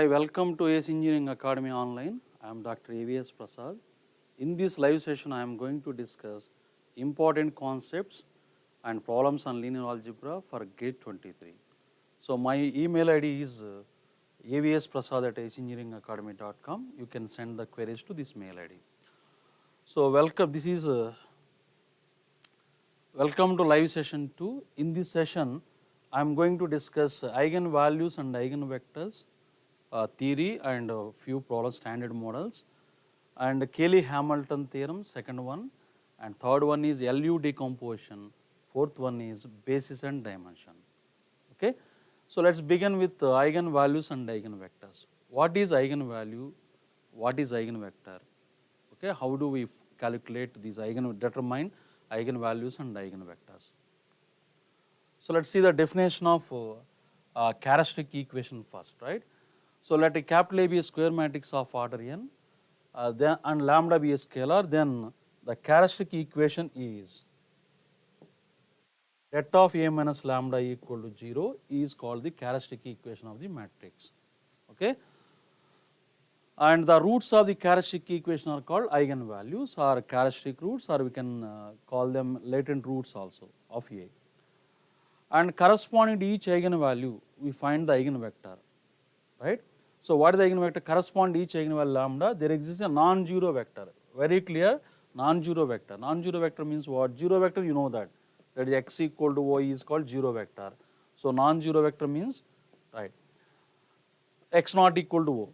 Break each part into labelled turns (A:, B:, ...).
A: Hi, welcome to ACE Engineering Academy Online. I am Dr. AVS Prasad. In this live session, I am going to discuss important concepts and problems on linear algebra for GATE 23. So, my email ID is avsprasad@aceengineeringacademy.com. You can send the queries to this mail ID. So, welcome. This is welcome to live session 2. In this session, I am going to discuss eigenvalues and eigenvectors theory and few problem standard models, and Cayley-Hamilton theorem, second one, and third one is LU decomposition, fourth one is basis and dimension. Okay. So, let us begin with eigenvalues and eigenvectors. What is eigenvalue? What is eigenvector? Okay. How do we calculate these determine eigenvalues and eigenvectors? So, let us see the definition of characteristic equation first, right. So, let a capital A be a square matrix of order n then and lambda be a scalar, then the characteristic equation is det of A minus lambda equal to 0 is called the characteristic equation of the matrix. Okay. And the roots of the characteristic equation are called eigenvalues or characteristic roots, or we can call them latent roots also of A. And corresponding to each eigenvalue, we find the eigenvector, right. So, what is the eigenvector? Correspond to each eigenvalue lambda, there exists a non-zero vector, very clear, non-zero vector. Non-zero vector means what? Zero vector, you know that is x equal to y is called zero vector. So, non-zero vector means, right, x not equal to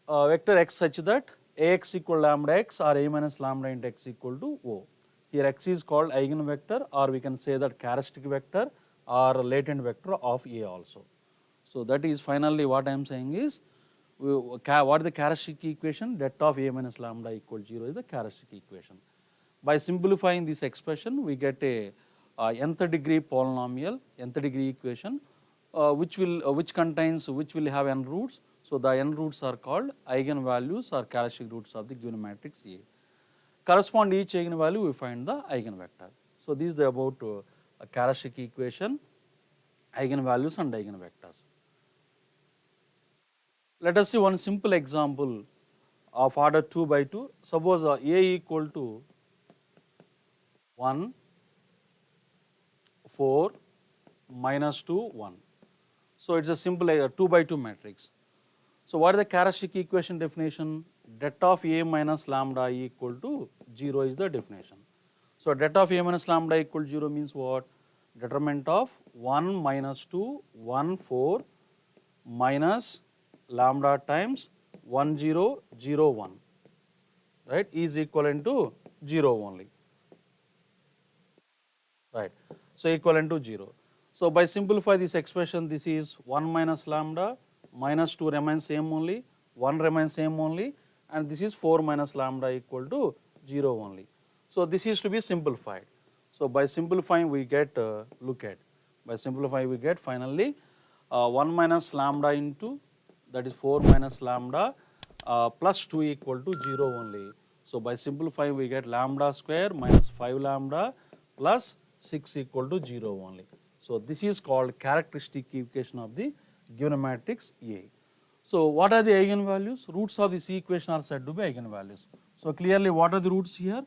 A: o, vector x such that ax equal lambda x or a minus lambda into x equal to o. Here x is called eigenvector, or we can say that characteristic vector or latent vector of A also. So, that is finally what I am saying is, what is the characteristic equation? Det of A minus lambda equal 0 is the characteristic equation. By simplifying this expression, we get a nth degree polynomial, nth degree equation, which will have n roots. So, the n roots are called eigenvalues or characteristic roots of the given matrix A. Correspond to each eigenvalue, we find the eigenvector. So, this is about a characteristic equation, eigenvalues and eigenvectors. Let us see one simple example of order 2 by 2. Suppose A equal to 1, 4, minus 2, 1. So, it is a simple 2 by 2 matrix. So, what is the characteristic equation definition? Det of A minus lambda equal to 0 is the definition. So, det of A minus lambda equal to 0 means what? Determinant of 1 minus 2, 1, 4 minus lambda times 1, 0, 0, 1, right, is equivalent to 0 only, right. So, equivalent to 0. So, by simplify this expression, this is 1 minus lambda, minus 2 remains same only, 1 remains same only, and this is 4 minus lambda equal to 0 only. So, this is to be simplified. So, by simplifying we get, look at, by simplifying we get finally 1 minus lambda into, that is 4 minus lambda plus 2 equal to 0 only. So, by simplifying we get lambda square minus 5 lambda plus 6 equal to 0 only. So, this is called characteristic equation of the given matrix A. So, what are the eigenvalues? Roots of this equation are said to be eigenvalues. So, clearly what are the roots here?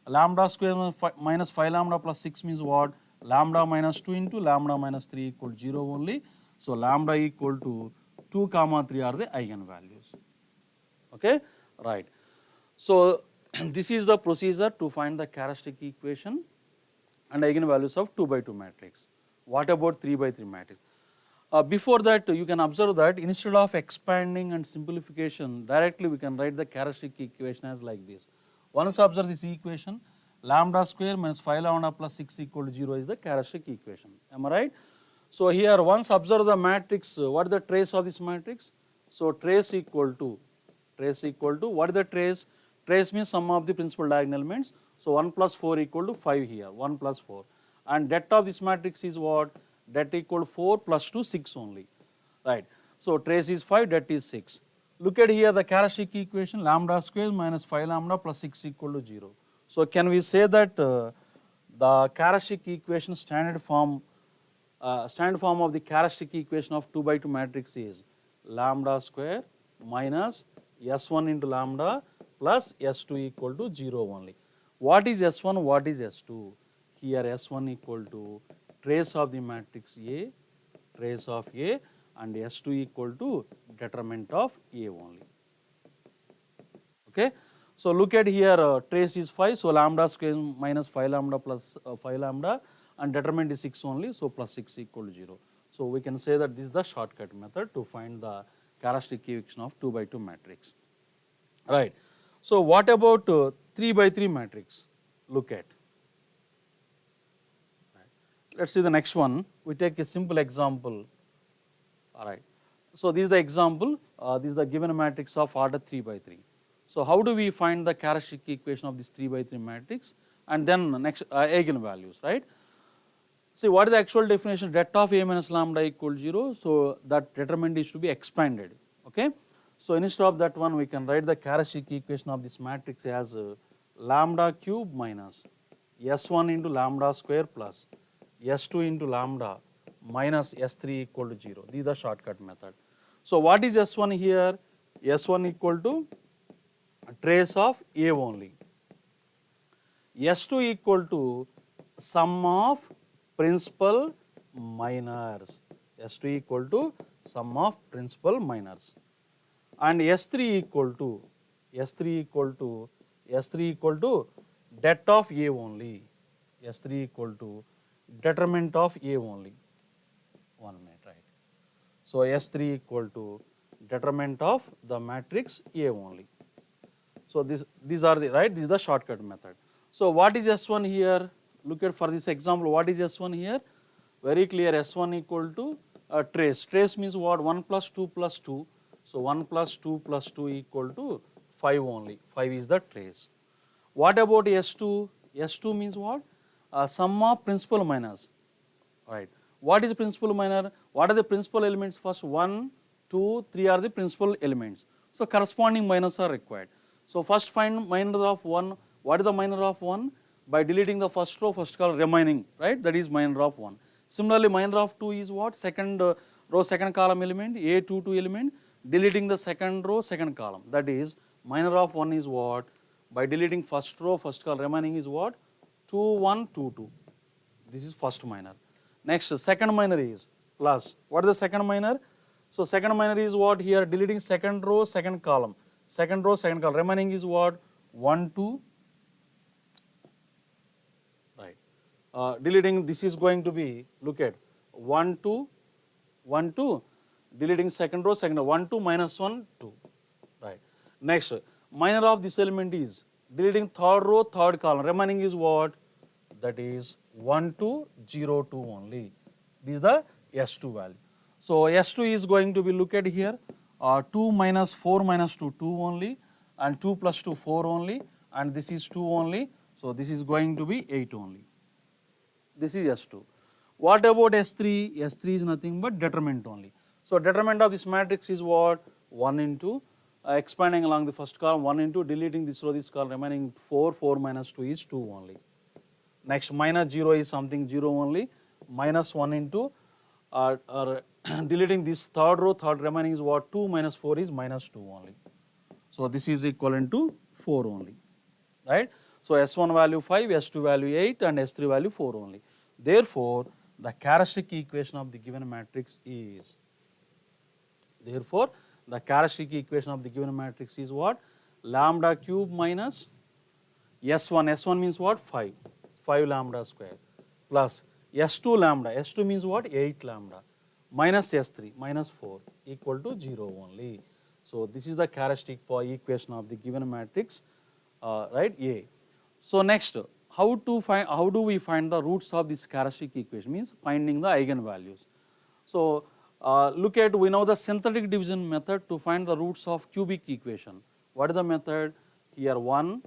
A: Lambda square minus 5 lambda plus 6 means what? Lambda minus 2 into lambda minus 3 equal to 0 only. So, lambda equal to 2 comma 3 are the eigenvalues. Okay, right. So, this is the procedure to find the characteristic equation and eigenvalues of 2 by 2 matrix. What about 3 by 3 matrix? Before that, you can observe that instead of expanding and simplification, directly we can write the characteristic equation as like this. Once observe this equation, lambda square minus 5 lambda plus 6 equal to 0 is the characteristic equation. Am I right? So, here once observe the matrix, what is the trace of this matrix? So, trace equal to, what is the trace? Trace means sum of the principal diagonal elements. So, 1 plus 4 equal to 5 here, 1 plus 4. And det of this matrix is what? Det equal to 4 plus 2, 6 only, right. So, trace is 5, det is 6. Look at here the characteristic equation, lambda square minus 5 lambda plus 6 equal to 0. So, can we say that the characteristic equation standard form of the characteristic equation of 2 by 2 matrix is lambda square minus S1 into lambda plus S2 equal to 0 only. What is S1? What is S2? Here S1 equal to trace of the matrix A, trace of A, and S2 equal to determinant of A only. Okay. So look at here, trace is 5, so lambda square minus 5 lambda plus 5 lambda, and determinant is 6 only, so plus 6 equal to 0. So we can say that this is the shortcut method to find the characteristic equation of 2 by 2 matrix. Right. So what about 3 by 3 matrix? Look at. Let's see the next one. We take a simple example. All right. So this is the example. This is the given matrix of order 3 by 3. So how do we find the characteristic equation of this 3 by 3 matrix, and then next eigenvalues, right? See, what is the actual definition? Det of A minus lambda equal 0. So that determinant is to be expanded. Okay. So instead of that one, we can write the characteristic equation of this matrix as lambda cube minus S1 into lambda square plus S2 into lambda minus S3 equal to 0. This is the shortcut method. So what is S1 here? S1 equal to trace of A only. S2 equal to sum of principal minors. S2 equal to sum of principal minors. And S3 equal to det of A only. S3 equal to determinant of A only. 1 minute, right? So S3 equal to determinant of the matrix A only. So these are the right. This is the shortcut method. So what is S1 here? Look at for this example. What is S1 here? Very clear. S1 equal to trace. Trace means what? 1 plus 2 plus 2. So 1 plus 2 plus 2 equal to 5 only. 5 is the trace. What about S2? S2 means what? Sum of principal minors. Right. What is principal minor? What are the principal elements? First 1, 2, 3 are the principal elements. So corresponding minors are required. So first find minor of 1. What is the minor of 1? By deleting the first row, first column remaining, right? That is minor of 1. Similarly, minor of 2 is what? Second row, second column element, A22 element, deleting the second row, second column. That is minor of 1 is what? By deleting first row, first column remaining is what? 2, 1, 2, 2. This is first minor. Next, second minor is plus. What is the second minor? So second minor is what? Here deleting second row, second column. Second row, second column. Remaining is what? 1, 2. Right. Deleting, this is going to be, look at 1, 2, 1, 2. Deleting second row, second row. 1, 2 minus 1, 2. Right. Next, minor of this element is deleting third row, third column. Remaining is what? That is 1, 2, 0, 2 only. This is the S2 value. So S2 is going to be, look at here, 2 minus 4 minus 2, 2 only, and 2 plus 2, 4 only, and this is 2 only. So this is going to be 8 only. This is S2. What about S3? S3 is nothing but determinant only. So determinant of this matrix is what? 1 into, expanding along the first column, 1 into, deleting this row, this column, remaining 4, 4 minus 2 is 2 only. Next, minus 0 is something 0 only, minus 1 into, deleting this third row, third remaining is what? 2 minus 4 is minus 2 only. So this is equivalent to 4 only, right? So S1 value 5, S2 value 8, and S3 value 4 only. Therefore, the characteristic equation of the given matrix is, what? Lambda cube minus S1. S1 means what? 5. 5 lambda square plus S2 lambda. S2 means what? 8 lambda minus S3 minus 4 equal to 0 only. So this is the characteristic equation of the given matrix, right? A. So next, how do we find the roots of this characteristic equation? Means finding the eigenvalues. So look at, we know the synthetic division method to find the roots of cubic equation. What is the method? Here 1,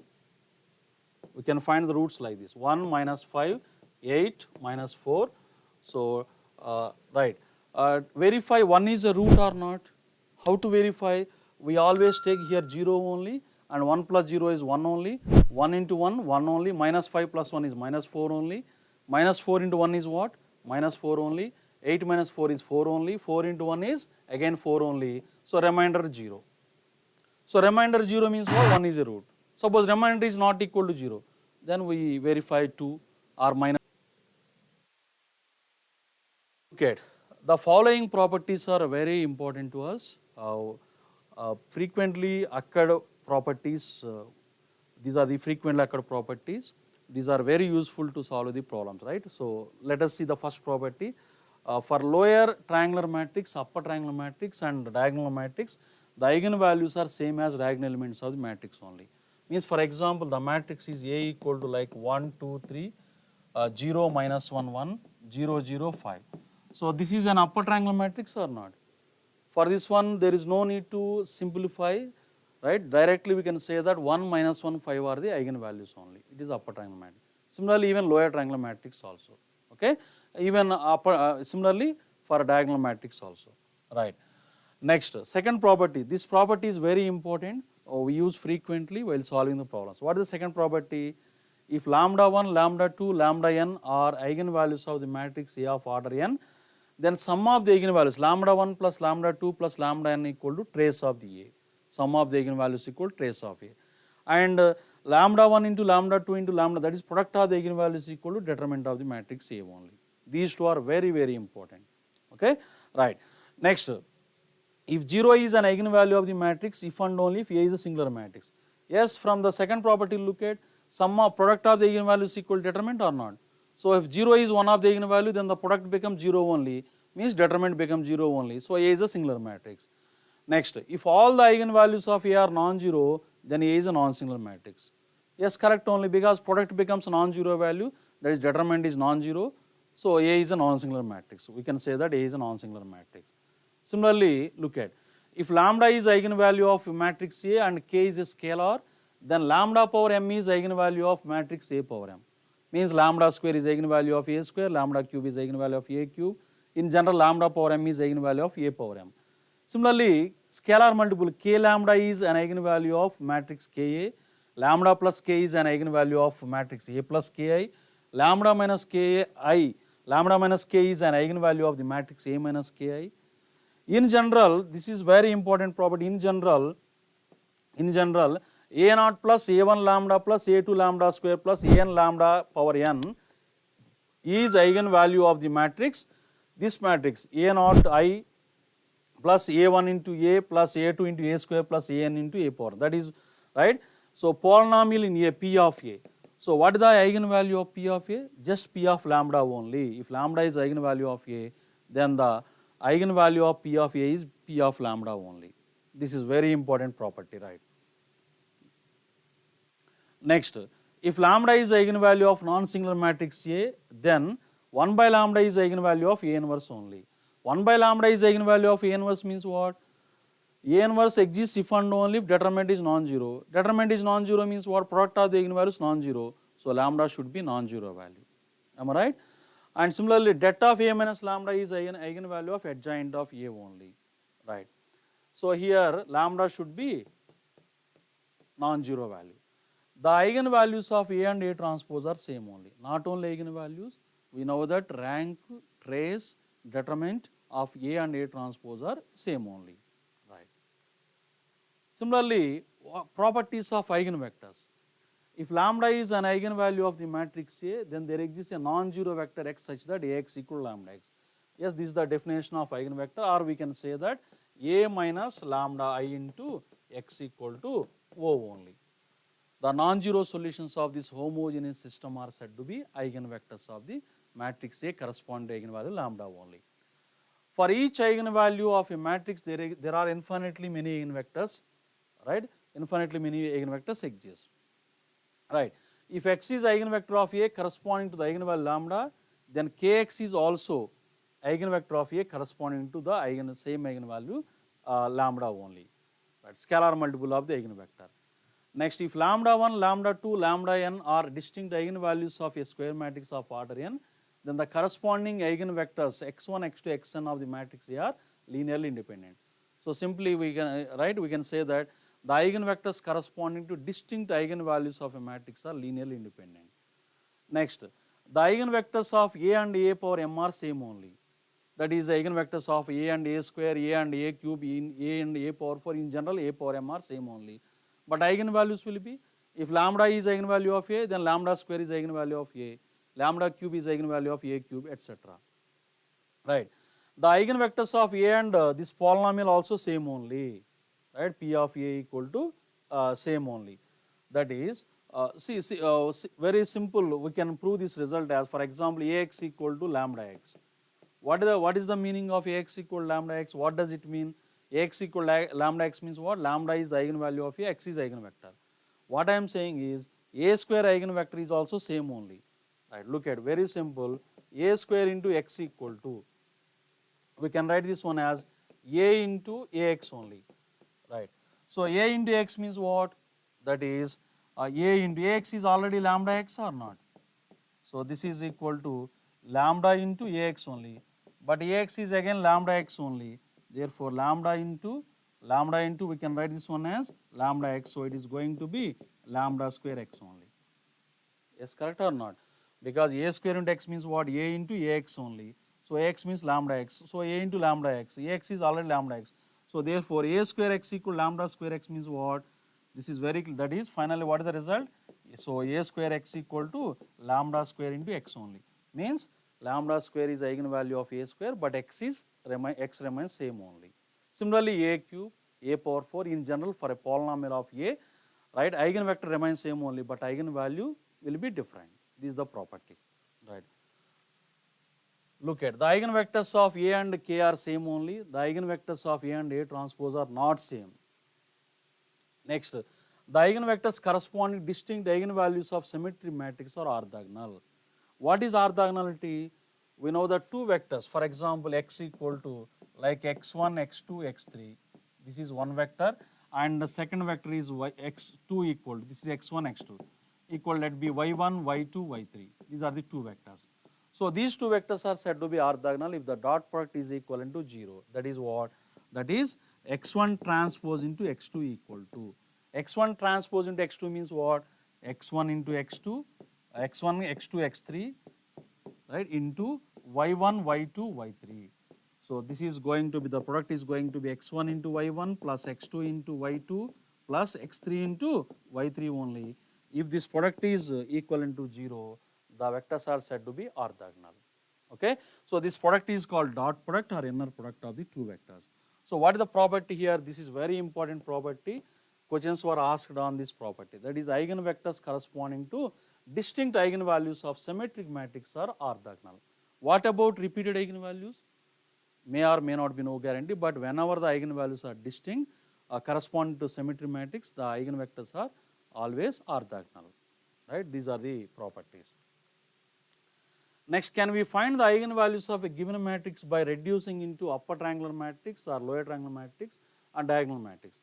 A: we can find the roots like this: 1 minus 5, 8 minus 4. So right, verify 1 is a root or not. How to verify? We always take here 0 only, and 1 plus 0 is 1 only. 1 into 1, 1 only. Minus 5 plus 1 is minus 4 only. Minus 4 into 1 is what? Minus 4 only. 8 minus 4 is 4 only, 4 into 1 is again 4 only, so remainder 0. So remainder 0 means what? 1 is a root. Suppose remainder is not equal to 0, then we verify 2 or minus. Okay, the following properties are very important to us. Frequently occurred properties, these are the frequently occurred properties. These are very useful to solve the problems, right? So let us see the first property. For lower triangular matrix, upper triangular matrix and diagonal matrix, the eigenvalues are same as diagonal elements of the matrix only. Means for example, the matrix is A equal to like 1, 2, 3, 0, minus 1, 1, 0, 0, 5. So this is an upper triangular matrix or not? For this one, there is no need to simplify, right? Directly we can say that 1, minus 1, 5 are the eigenvalues only. It is upper triangular matrix. Similarly, even lower triangular matrix also. Okay? Even similarly for diagonal matrix also. Right. Next, second property. This property is very important. We use frequently while solving the problems. What is the second property? If lambda 1, lambda 2, lambda n are eigenvalues of the matrix A of order n, then sum of the eigenvalues lambda 1 plus lambda 2 plus lambda n equal to trace of the A. Sum of the eigenvalues equal to trace of A. And lambda 1 into lambda 2 into lambda, that is product of the eigenvalues equal to determinant of the matrix A only. These two are very, very important. Okay? Right. Next, if 0 is an eigenvalue of the matrix, if and only if A is a singular matrix. Yes, from the second property look at sum of product of the eigenvalues equal to determinant or not. So if 0 is one of the eigenvalue, then the product becomes 0 only, means determinant becomes 0 only. So A is a singular matrix. Next, if all the eigenvalues of A are non-zero, then A is a non-singular matrix. Yes, correct only, because product becomes a non-zero value, that is determinant is non-zero. So A is a non-singular matrix. We can say that A is a non-singular matrix. Similarly, look at, if lambda is eigenvalue of matrix A and K is a scalar, then lambda power m is eigenvalue of matrix A power m. Means lambda square is eigenvalue of A square, lambda cube is eigenvalue of A cube. In general, lambda power m is eigenvalue of A power m. Similarly, scalar multiple k lambda is an eigenvalue of matrix Ka, lambda plus k is an eigenvalue of matrix A plus Ki, lambda minus k is an eigenvalue of the matrix A minus Ki. In general, this is very important property. In general, A naught plus A1 lambda plus A2 lambda square plus An lambda power n is eigenvalue of the matrix. This matrix A naught I plus A1 into A plus A2 into A square plus An into A power, that is right. So polynomial in A, P of A. So what is the eigenvalue of P of A? Just P of lambda only. If lambda is eigenvalue of A, then the eigenvalue of P of A is P of lambda only. This is very important property, right. Next, if lambda is eigenvalue of non-singular matrix A, then 1 by lambda is eigenvalue of A inverse only. 1 by lambda is eigenvalue of A inverse means what? A inverse exists if and only if determinant is non-zero. Determinant is non-zero means what? Product of the eigenvalue is non-zero. So lambda should be non-zero value. Am I right? And similarly, det of A minus lambda is an eigenvalue of adjoint of A only. Right. So here lambda should be non-zero value. The eigenvalues of A and A transpose are same only. Not only eigenvalues, we know that rank, trace, determinant of A and A transpose are same only. Right. Similarly, properties of eigenvectors. If lambda is an eigenvalue of the matrix A, then there exists a non-zero vector x such that Ax equal to lambda x. Yes, this is the definition of eigenvector, or we can say that A minus lambda I into x equal to O only. The non-zero solutions of this homogeneous system are said to be eigenvectors of the matrix A corresponding to eigenvalue lambda only. For each eigenvalue of a matrix, there are infinitely many eigenvectors, right? Infinitely many eigenvectors exist, right? If x is eigenvector of A corresponding to the eigenvalue lambda, then kx is also eigenvector of A corresponding to the same eigenvalue lambda only, right? Scalar multiple of the eigenvector. Next, if lambda 1, lambda 2, lambda n are distinct eigenvalues of a square matrix of order n, then the corresponding eigenvectors x1, x2, xn of the matrix A are linearly independent. So simply we can say that the eigenvectors corresponding to distinct eigenvalues of a matrix are linearly independent. Next, the eigenvectors of A and A power m are same only. that is eigenvectors of a and a square, a and a cube, in a and a power 4, in general a power m are same only. But eigenvalues will be, if lambda is eigenvalue of a, then lambda square is eigenvalue of a, lambda cube is eigenvalue of a cube, etc. Right. The eigenvectors of a and this polynomial also same only, right, p of a equal to same only. That is, see, very simple, we can prove this result as, for example, ax equal to lambda x. What is the meaning of ax equal to lambda x? What does it mean? Ax equal to lambda x means what? Lambda is the eigenvalue of a, x is eigenvector. What I am saying is a square eigenvector is also same only. Right, look at, very simple, a square into x equal to, we can write this one as a into ax only. Right. So a into x means what? That is a into ax is already lambda x or not? So this is equal to lambda into ax only, but ax is again lambda x only. Therefore lambda into we can write this one as lambda x. So it is going to be lambda square x only. Yes, correct or not? Because a square into x means what? A into ax only. So ax means lambda x. So a into lambda x. Ax is already lambda x. So therefore a square x equal lambda square x means what? This is very clear. That is finally what is the result? So a square x equal to lambda square into x only. Means lambda square is eigenvalue of a square, but x remains same only. Similarly a cube, a power 4, in general for a polynomial of a, right, eigenvector remains same only, but eigenvalue will be different. This is the property. Right. Look at, the eigenvectors of a and k are same only, the eigenvectors of a and a transpose are not same. Next, the eigenvectors corresponding distinct eigenvalues of symmetry matrix are orthogonal. What is orthogonality? We know the two vectors, for example, x equal to like x1, x2, x3. This is one vector, and the second vector is x2 equal to, this is x1, x2 equal, let be y1, y2, y3. These are the two vectors. So these two vectors are said to be orthogonal if the dot product is equivalent to 0. That is what? That is x1 transpose into x2 equal to. x1 transpose into x2 means what? x1 into x2, x1, x2, x3, right, into y1, y2, y3. So this is going to be, the product is going to be x1 into y1 plus x2 into y2 plus x3 into y3 only. If this product is equivalent to 0, the vectors are said to be orthogonal. Okay. So this product is called dot product or inner product of the two vectors. So what is the property here? This is very important property. Questions were asked on this property. That is, eigenvectors corresponding to distinct eigenvalues of symmetric matrix are orthogonal. What about repeated eigenvalues? May or may not be no guarantee, but whenever the eigenvalues are distinct corresponding to symmetry matrix, the eigenvectors are always orthogonal. Right? These are the properties. Next, can we find the eigenvalues of a given matrix by reducing into upper triangular matrix or lower triangular matrix and diagonal matrix?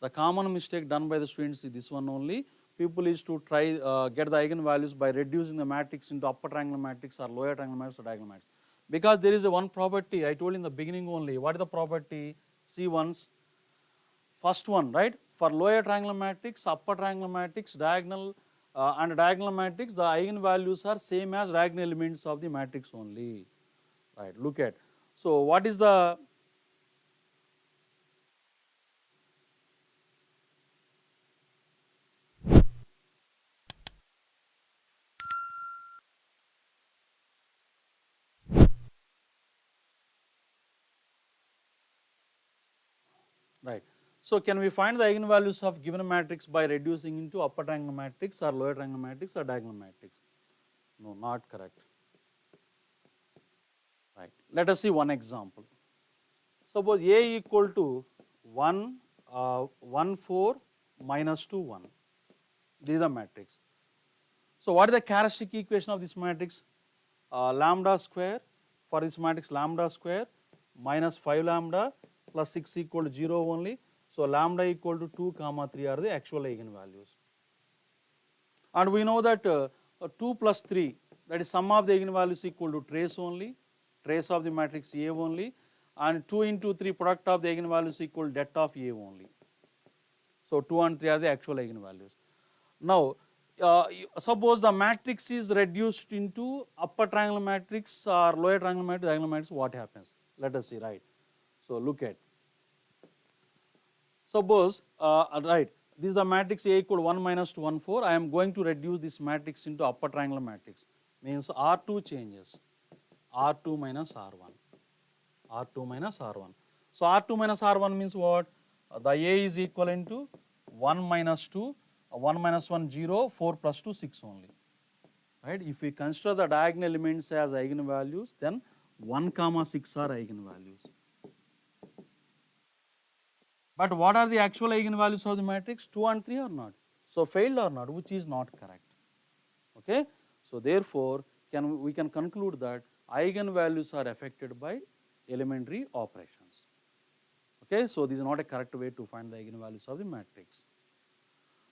A: The common mistake done by the students is this one only. People is to try get the eigenvalues by reducing the matrix into upper triangular matrix or lower triangular matrix or diagonal matrix. Because there is a one property I told in the beginning only. What is the property? See once. First one, right? For lower triangular matrix, upper triangular matrix, diagonal and diagonal matrix, the eigenvalues are same as diagonal elements of the matrix only. Right, look at. So what is the right. So can we find the eigenvalues of given matrix by reducing into upper triangular matrix or lower triangular matrix or diagonal matrix? No, not correct. Right. Let us see one example. Suppose A equal to 1, 1, 4, minus 2, 1. This is the matrix. So what is the characteristic equation of this matrix? Lambda square, for this matrix lambda square minus 5 lambda plus 6 equal to 0 only. So lambda equal to 2 comma 3 are the actual eigenvalues. And we know that 2 plus 3, that is sum of the eigenvalues equal to trace only, trace of the matrix A only, and 2 into 3 product of the eigenvalues equal det of A only. So 2 and 3 are the actual eigenvalues. Now suppose the matrix is reduced into upper triangle matrix or lower triangle matrix, diagonal matrix, what happens? Let us see, right? So look at, suppose, right, this is the matrix A equal 1 minus 2 1 4. I am going to reduce this matrix into upper triangle matrix, means R2 changes, R2 minus R1, R2 minus R1. So R2 minus R1 means what? The A is equivalent to 1 minus 2, 1 minus 1 0, 4 plus 2 6 only, right? If we consider the diagonal elements as eigenvalues, then 1 comma 6 are eigenvalues. But what are the actual eigenvalues of the matrix? 2 and 3 are not. So failed or not, which is not correct. Okay? So therefore, we can conclude that eigenvalues are affected by elementary operations. Okay? So this is not a correct way to find the eigenvalues of the matrix.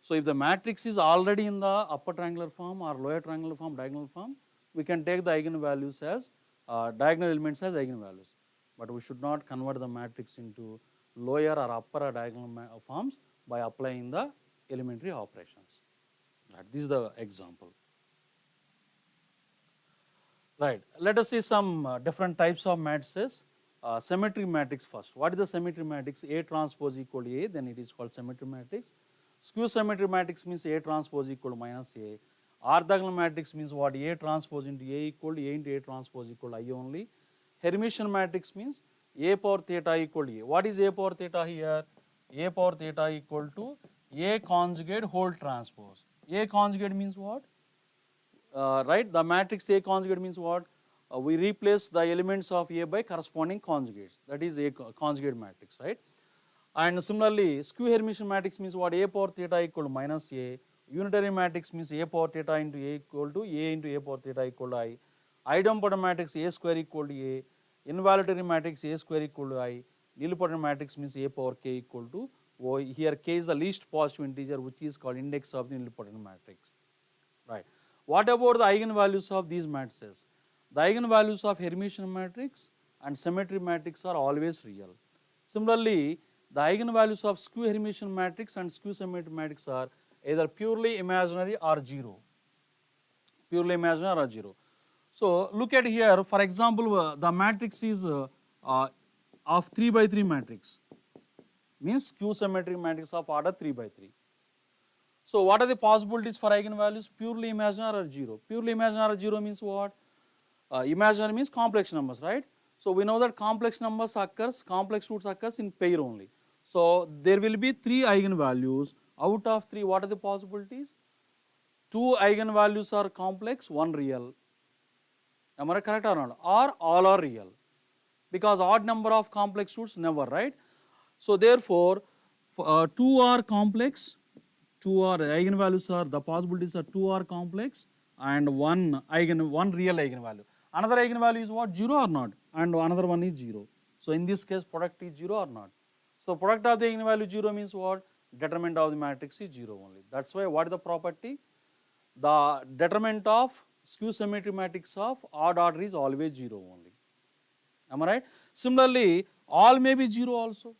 A: So if the matrix is already in the upper triangular form or lower triangular form, diagonal form, we can take the eigenvalues as diagonal elements as eigenvalues. But we should not convert the matrix into lower or upper or diagonal forms by applying the elementary operations. Right. This is the example. Right. Let us see some different types of matrices. Symmetry matrix first. What is the symmetry matrix? A transpose equal to A, then it is called symmetry matrix. Skew symmetry matrix means A transpose equal to minus A. Orthogonal matrix means what? A transpose into A equal to A into A transpose equal to I only. Hermitian matrix means A power theta equal to A. What is A power theta here? A power theta equal to A conjugate whole transpose. A conjugate means what? Right, the matrix A conjugate means what? We replace the elements of A by corresponding conjugates. That is A conjugate matrix, right? And similarly, skew Hermitian matrix means what? A power theta equal to minus A. Unitary matrix means A power theta into A equal to A into A power theta equal to I. Idempotent matrix A square equal to A. Involutory matrix A square equal to I. Nilpotent matrix means A power K equal to O. Here K is the least positive integer, which is called index of the nilpotent matrix. Right. What about the eigenvalues of these matrices? The eigenvalues of Hermitian matrix and symmetry matrix are always real. Similarly, the eigenvalues of skew Hermitian matrix and skew symmetry matrix are either purely imaginary or zero. Purely imaginary or zero. So look at here, for example, the matrix is of 3 by 3 matrix, means skew symmetry matrix of order 3 by 3. So what are the possibilities for eigenvalues? Purely imaginary or zero. Purely imaginary or zero means what? Imaginary means complex numbers, right? So we know that complex roots occurs in pair only. So there will be 3 eigenvalues. Out of 3, what are the possibilities? 2 eigenvalues are complex, 1 real. Am I correct or not? Or all are real. Because odd number of complex roots never, right? So therefore, 2 are complex, 2 are eigenvalues are, the possibilities are 2 are complex and 1 real eigenvalue. Another eigenvalue is what? 0 or not? And another one is 0. So in this case, product is 0 or not? So product of the eigenvalue 0 means what? Determinant of the matrix is 0 only. That's why what is the property? The determinant of skew symmetry matrix of odd order is always 0 only. Am I right? Similarly, all may be 0 also.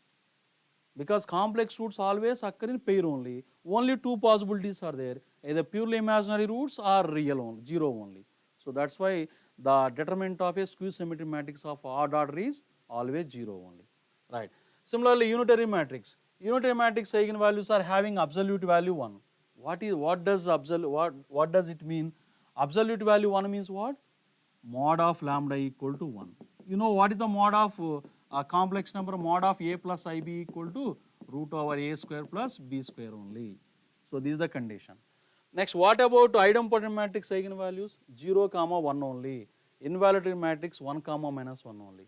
A: Because complex roots always occur in pair only. Only 2 possibilities are there, either purely imaginary roots or real only, 0 only. So that's why the determinant of a skew symmetry matrix of odd order is always 0 only. Right. Similarly, unitary matrix. Unitary matrix eigenvalues are having absolute value 1. What does it mean? Absolute value 1 means what? Mod of lambda equal to 1. You know what is the mod of a complex number? Mod of a plus ib equal to root over a square plus b square only. So this is the condition. Next, what about idempotent matrix eigenvalues? 0, 1 only. Involutory matrix 1, minus 1 only.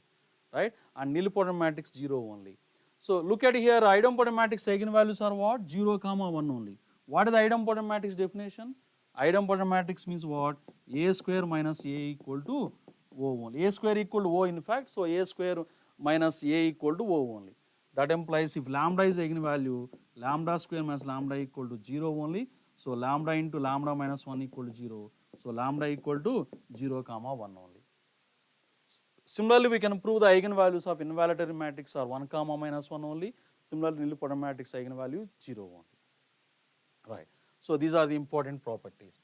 A: Right? And nilpotent matrix 0 only. So look at here, idempotent matrix eigenvalues are what? 0, 1 only. What is the idempotent matrix definition? Idempotent matrix means what? A square minus A equal to O only. A square equal to O in fact, so A square minus A equal to O only. That implies if lambda is eigenvalue, lambda square minus lambda equal to 0 only. So lambda into lambda minus 1 equal to 0. So lambda equal to 0, 1 only. Similarly, we can prove the eigenvalues of involutory matrix are 1, minus 1 only. Similarly, nilpotent matrix eigenvalue 0 only. Right. So these are the important properties.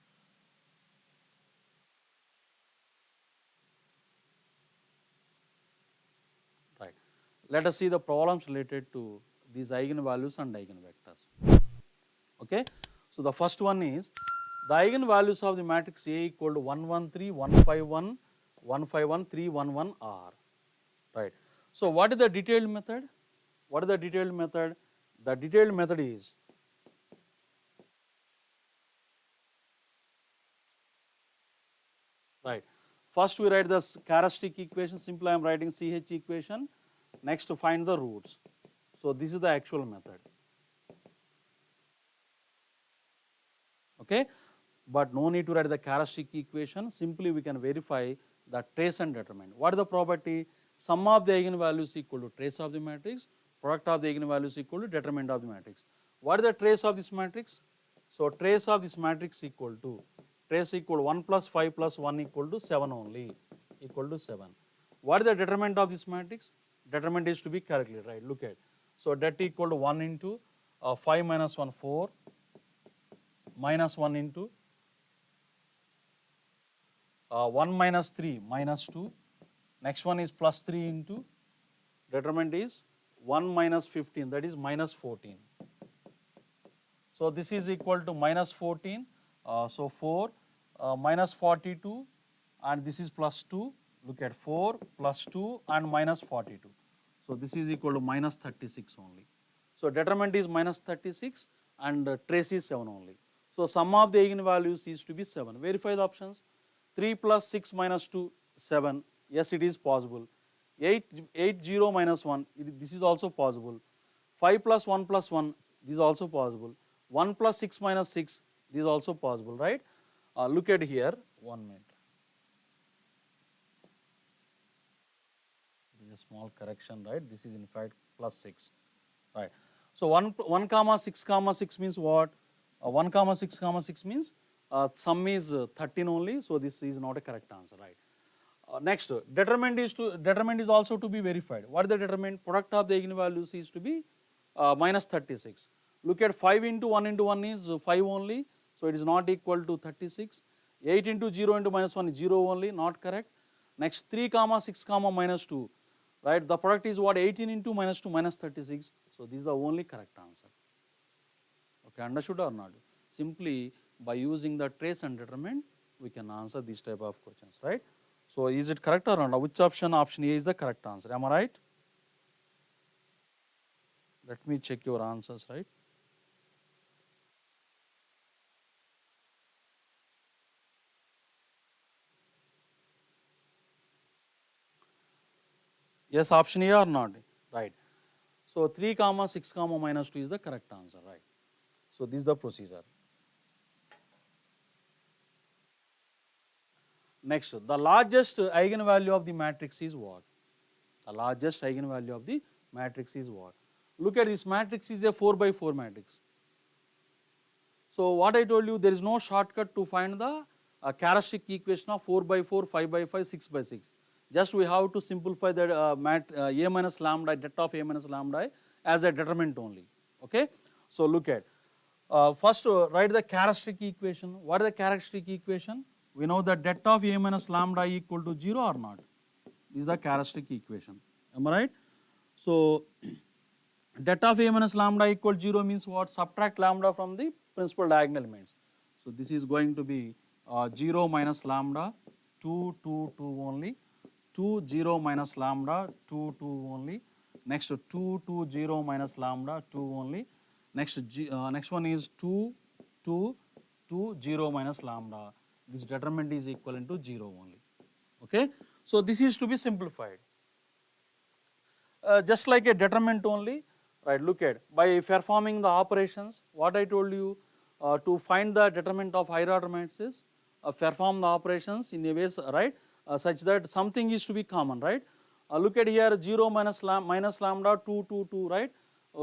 A: Right. Let us see the problems related to these eigenvalues and eigenvectors. Okay. So the first one is the eigenvalues of the matrix A equal to 1, 1, 3, 1, 5, 1, 1, 5, 1, 3, 1, 1 are. Right. So what is the detailed method? What is the detailed method? The detailed method is right. First we write the characteristic equation, simply I am writing CH equation, next to find the roots. So this is the actual method. Okay, but no need to write the characteristic equation, simply we can verify the trace and determinant. What is the property? Sum of the eigenvalues equal to trace of the matrix, product of the eigenvalues equal to determinant of the matrix. What is the trace of this matrix? So trace of this matrix equal to, trace equal to 1 plus 5 plus 1 equal to 7 only, equal to 7. What is the determinant of this matrix? Determinant is to be calculated, right? Look at. So that equal to 1 into 5 minus 1, 4, minus 1 into 1 minus 3 minus 2, next one is plus 3 into determinant is 1 minus 15, that is minus 14. So this is equal to minus 14, so 4 minus 42 and this is plus 2, look at 4 plus 2 and minus 42. So this is equal to minus 36 only. So determinant is minus 36 and trace is 7 only. So sum of the eigenvalues is to be 7. Verify the options. 3 plus 6 minus 2, 7. Yes, it is possible. 8, 0 minus 1, this is also possible. 5 plus 1 plus 1, this is also possible. 1 plus 6 minus 6, this is also possible, right? Look at here, 1 minute. There is a small correction, right? This is in fact plus 6, right? So 1 comma 6 comma 6 means what? 1 comma 6 comma 6 means sum is 13 only, so this is not a correct answer, right? Next, determinant is also to be verified. What is the determinant? Product of the eigenvalues is to be minus 36. Look at 5 into 1 is 5 only, so it is not equal to 36. 8 into 0 into minus 1 is 0 only, not correct. Next 3 comma 6 comma minus 2, right? The product is what? 18 into minus 2 minus 36, so this is the only correct answer. Okay, understood or not? Simply by using the trace and determinant, we can answer these type of questions, right? So is it correct or not? Which option? Option A is the correct answer. Am I right? Let me check your answers, right? Yes, option A or not? Right. So 3 comma 6 comma minus 2 is the correct answer, right? So this is the procedure. Next, the largest eigenvalue of the matrix is what? The largest eigenvalue of the matrix is what? Look at this matrix is a 4 by 4 matrix. So what I told you, there is no shortcut to find the characteristic equation of 4 by 4, 5 by 5, 6 by 6. Just we have to simplify that A minus lambda, det of A minus lambda as a determinant only. Okay. So look at, first write the characteristic equation. What is the characteristic equation? We know that det of A minus lambda equal to 0 or not. This is the characteristic equation. Am I right? So det of A minus lambda equal to 0 means what? Subtract lambda from the principal diagonal elements. So this is going to be 0 minus lambda, 2, 2, 2 only. 2, 0 minus lambda, 2, 2 only. Next 2, 2, 0 minus lambda, 2 only. Next one is 2, 2, 2, 0 minus lambda. This determinant is equivalent to 0 only. Okay. So this is to be simplified. Just like a determinant only, right? Look at, by performing the operations, what I told you, to find the determinant of higher order matrices, perform the operations in a way, right, such that something is to be common, right? Look at here, 0 minus lambda, 2, 2, 2, right?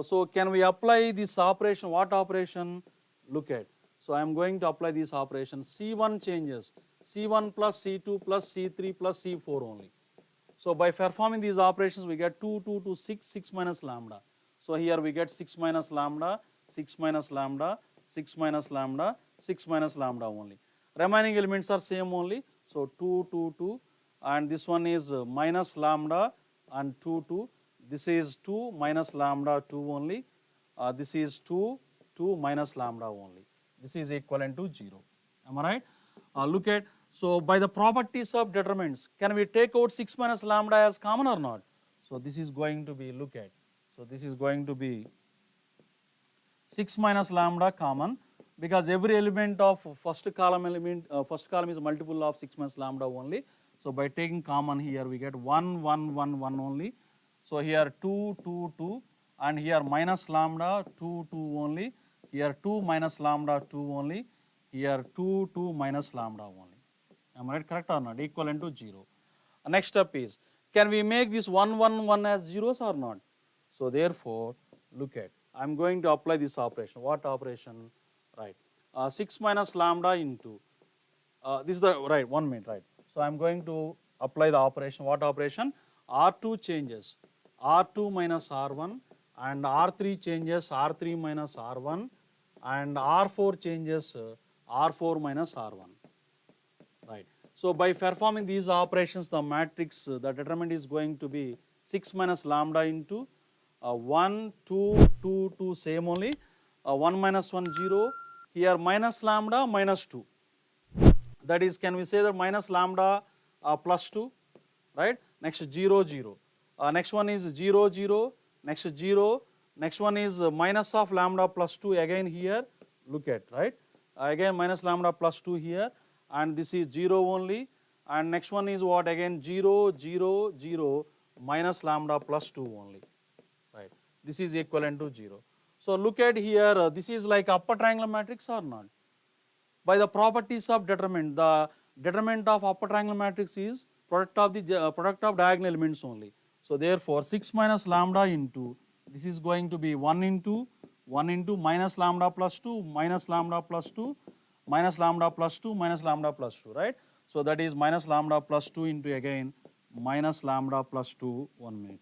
A: So can we apply this operation? What operation? Look at. So I am going to apply this operation. C1 changes, C1 plus C2 plus C3 plus C4 only. So by performing these operations, we get 2, 2, 2, 6, 6 minus lambda. So here we get 6 minus lambda, 6 minus lambda, 6 minus lambda, 6 minus lambda only. Remaining elements are same only. So 2, 2, 2, and this one is minus lambda and 2, 2. This is 2 minus lambda 2 only. This is 2, 2 minus lambda only. This is equivalent to 0. Am I right? Look at, so by the properties of determinants, can we take out 6 minus lambda as common or not? So this is going to be, look at, so this is going to be 6 minus lambda common, because every element of first column is multiple of 6 minus lambda only. So by taking common here we get 1, 1, 1, 1 only. So here 2, 2, 2, and here minus lambda 2, 2 only. Here 2 minus lambda 2 only. Here 2, 2 minus lambda only. Am I right? Correct or not? Equivalent to 0. Next step is, can we make this 1, 1, 1 as zeros or not? So therefore, look at, I am going to apply this operation. What operation? Right. 6 minus lambda into, this is the, right, 1 minute, right. So I am going to apply the operation. What operation? R2 changes R2 minus R1, and R3 changes R3 minus R1, and R4 changes R4 minus R1. Right. So by performing these operations, the matrix, the determinant is going to be 6 minus lambda into 1, 2, 2, 2, same only, 1 minus 1, 0, here minus lambda minus 2. That is, can we say that minus lambda plus 2, right? Next 0, 0. Next one is 0, 0, next 0, next one is minus of lambda plus 2 again here, look at, right? Again minus lambda plus 2 here, and this is 0 only, and next one is what, again 0, 0, 0, minus lambda plus 2 only, right? This is equivalent to 0. So look at here, this is like upper triangular matrix or not? By the properties of determinant, the determinant of upper triangular matrix is product of the product of diagonal elements only. So therefore 6 minus lambda into, this is going to be 1 into minus lambda plus 2, minus lambda plus 2, minus lambda plus 2, minus lambda plus 2, right? So that is minus lambda plus 2 into again minus lambda plus 2, 1 minute.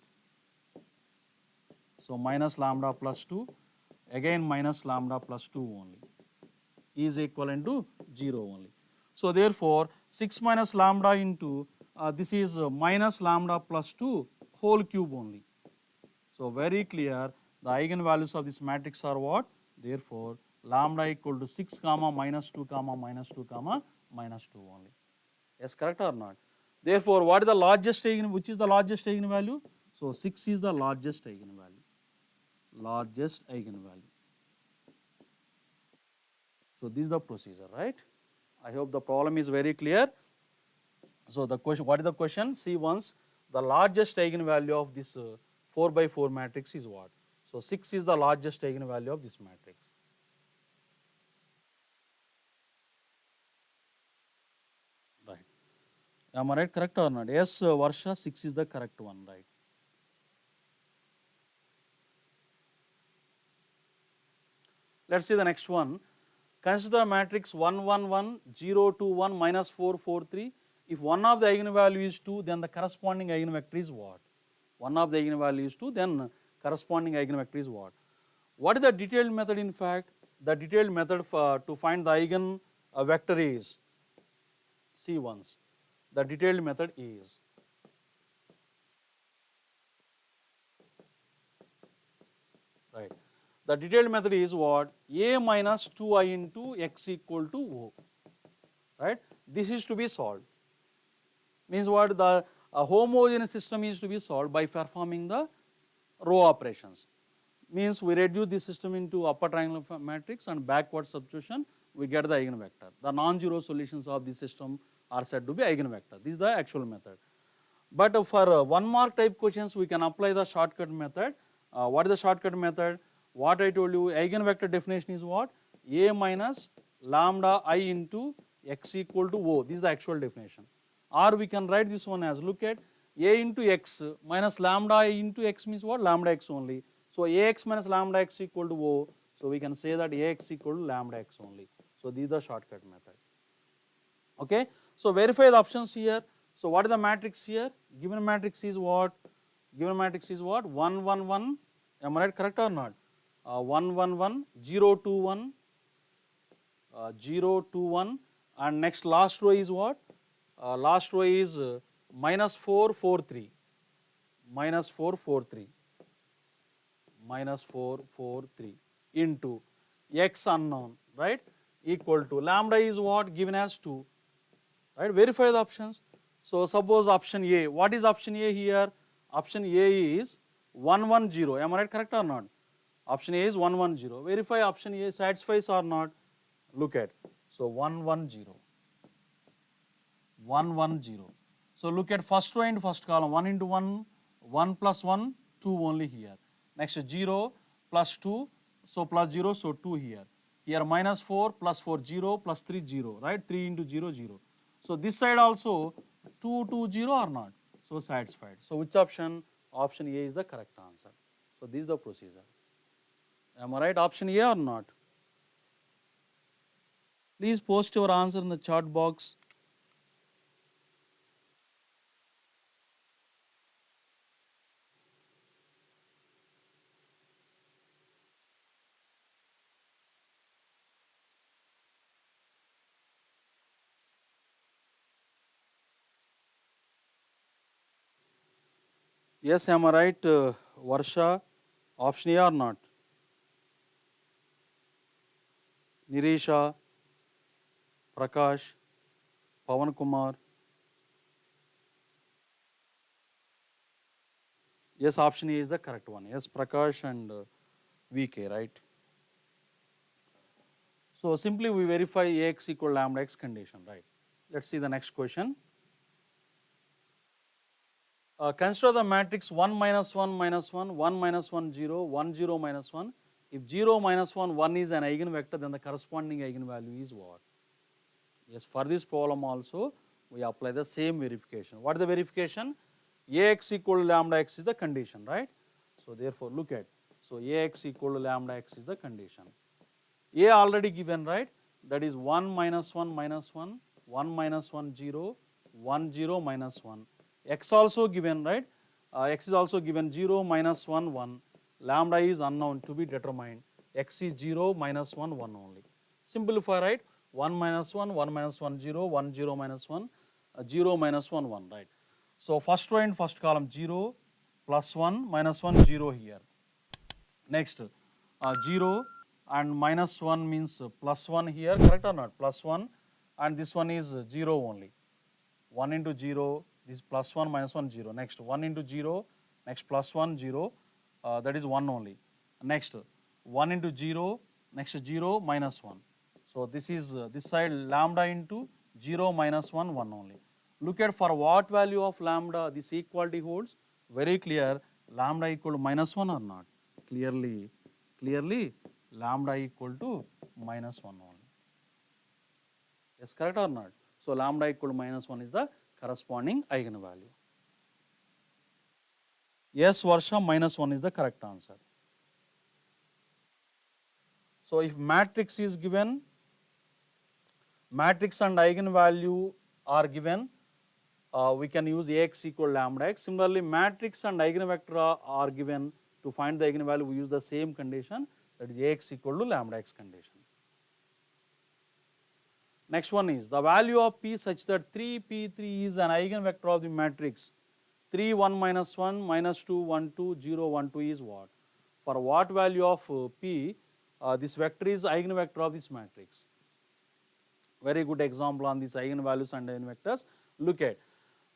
A: So minus lambda plus 2, again minus lambda plus 2 only, is equivalent to 0 only. So therefore 6 minus lambda into, this is minus lambda plus 2 whole cube only. So very clear, the eigenvalues of this matrix are what? Therefore lambda equal to 6 comma minus 2 comma minus 2 comma minus 2 only. Yes, correct or not? Therefore what is the largest which is the largest eigenvalue? So 6 is the largest eigenvalue. Largest eigenvalue. So this is the procedure, right? I hope the problem is very clear. So the question, what is the question? See once, the largest eigenvalue of this 4 by 4 matrix is what? So 6 is the largest eigenvalue of this matrix. Right. Am I right? Correct or not? Yes, Varsha, 6 is the correct one, right? Let's see the next one. Consider matrix 1, 1, 1, 0, 2, 1, minus 4, 4, 3. If one of the eigenvalue is 2, then the corresponding eigenvector is what? One of the eigenvalue is 2, then corresponding eigenvector is what? What is the detailed method in fact? The detailed method to find the eigenvector is, see once, the detailed method is, right? The detailed method is what? A minus 2i into x equal to O, right? This is to be solved. Means what? The homogeneous system is to be solved by performing the row operations. Means we reduce this system into upper triangular matrix and backward substitution, we get the eigenvector. The non-zero solutions of this system are said to be eigenvector. This is the actual method. But for 1 mark type questions, we can apply the shortcut method. What is the shortcut method? What I told you, eigenvector definition is what? A minus lambda I into x equal to O. This is the actual definition. Or we can write this one as, look at, A into x minus lambda I into x means what? Lambda x only. So Ax minus lambda x equal to O. So we can say that Ax equal to lambda x only. So this is the shortcut method. Okay. So verify the options here. So what is the matrix here? Given matrix is what? Given matrix is what? 1, 1, 1. Am I right? Correct or not? 1, 1, 1, 0, 2, 1, 0, 2, 1, and next last row is what? Last row is minus 4, 4, 3, minus 4, 4, 3, minus 4, 4, 3 into x unknown, right, equal to lambda is what? Given as 2, right? Verify the options. So suppose option A, what is option A here? Option A is 1, 1, 0, am I right, correct or not? Option A is 1, 1, 0. Verify option A satisfies or not. Look at, so 1, 1, 0, 1, 1, 0. So look at first row and first column, 1 into 1, 1 plus 1, 2 only here. Next 0 plus 2, so plus 0, so 2 here. Here minus 4 plus 4, 0 plus 3, 0, right? 3 into 0, 0. So this side also 2, 2, 0 or not? So satisfied. So which option? Option A is the correct answer. So this is the procedure. Am I right? Option A or not? Please post your answer in the chat box. Yes, am I right, Varsha? Option A or not? Nirisha, Prakash, Pavan Kumar. Yes, option A is the correct one. Yes, Prakash and VK, right? So simply we verify Ax equal lambda x condition, right? Let's see the next question. Consider the matrix 1 minus 1 minus 1, 1 minus 1 0, 1 0 minus 1. If 0 minus 1 1 is an eigenvector, then the corresponding eigenvalue is what? Yes, for this problem also we apply the same verification. What is the verification? Ax equal to lambda x is the condition, right? So therefore look at, so Ax equal to lambda x is the condition. A already given, right? That is 1 minus 1 minus 1, 1 minus 1 0, 1 0 minus 1. X also given, right? X is also given 0 minus 1 1. Lambda is unknown to be determined. X is 0 minus 1 1 only. Simplify, right? 1 minus 1, 1 minus 1 0, 1 0 minus 1, 0 minus 1 1, right? So first row and first column 0 plus 1 minus 1 0 here. Next 0 and minus 1 means plus 1 here, correct or not? Plus 1, and this one is 0 only. 1 into 0, this plus 1 minus 1 0. Next 1 into 0, next plus 1 0, that is 1 only. Next 1 into 0, next 0 minus 1. So this is this side lambda into 0 minus 1 1 only. Look at for what value of lambda this equality holds. Very clear, lambda equal to minus 1 or not? Clearly lambda equal to minus 1 only. Yes, correct or not? So lambda equal to minus 1 is the corresponding eigenvalue. Yes, Varsha, minus 1 is the correct answer. So if matrix is given, matrix and eigenvalue are given, we can use Ax equal lambda x. Similarly, matrix and eigenvector are given. To find the eigenvalue, we use the same condition, that is Ax equal to lambda x condition. Next one is the value of P such that 3P3 is an eigenvector of the matrix 3 1 minus 1 minus 2 1 2 0 1 2 is what? For what value of P this vector is eigenvector of this matrix? Very good example on these eigenvalues and eigenvectors. Look at,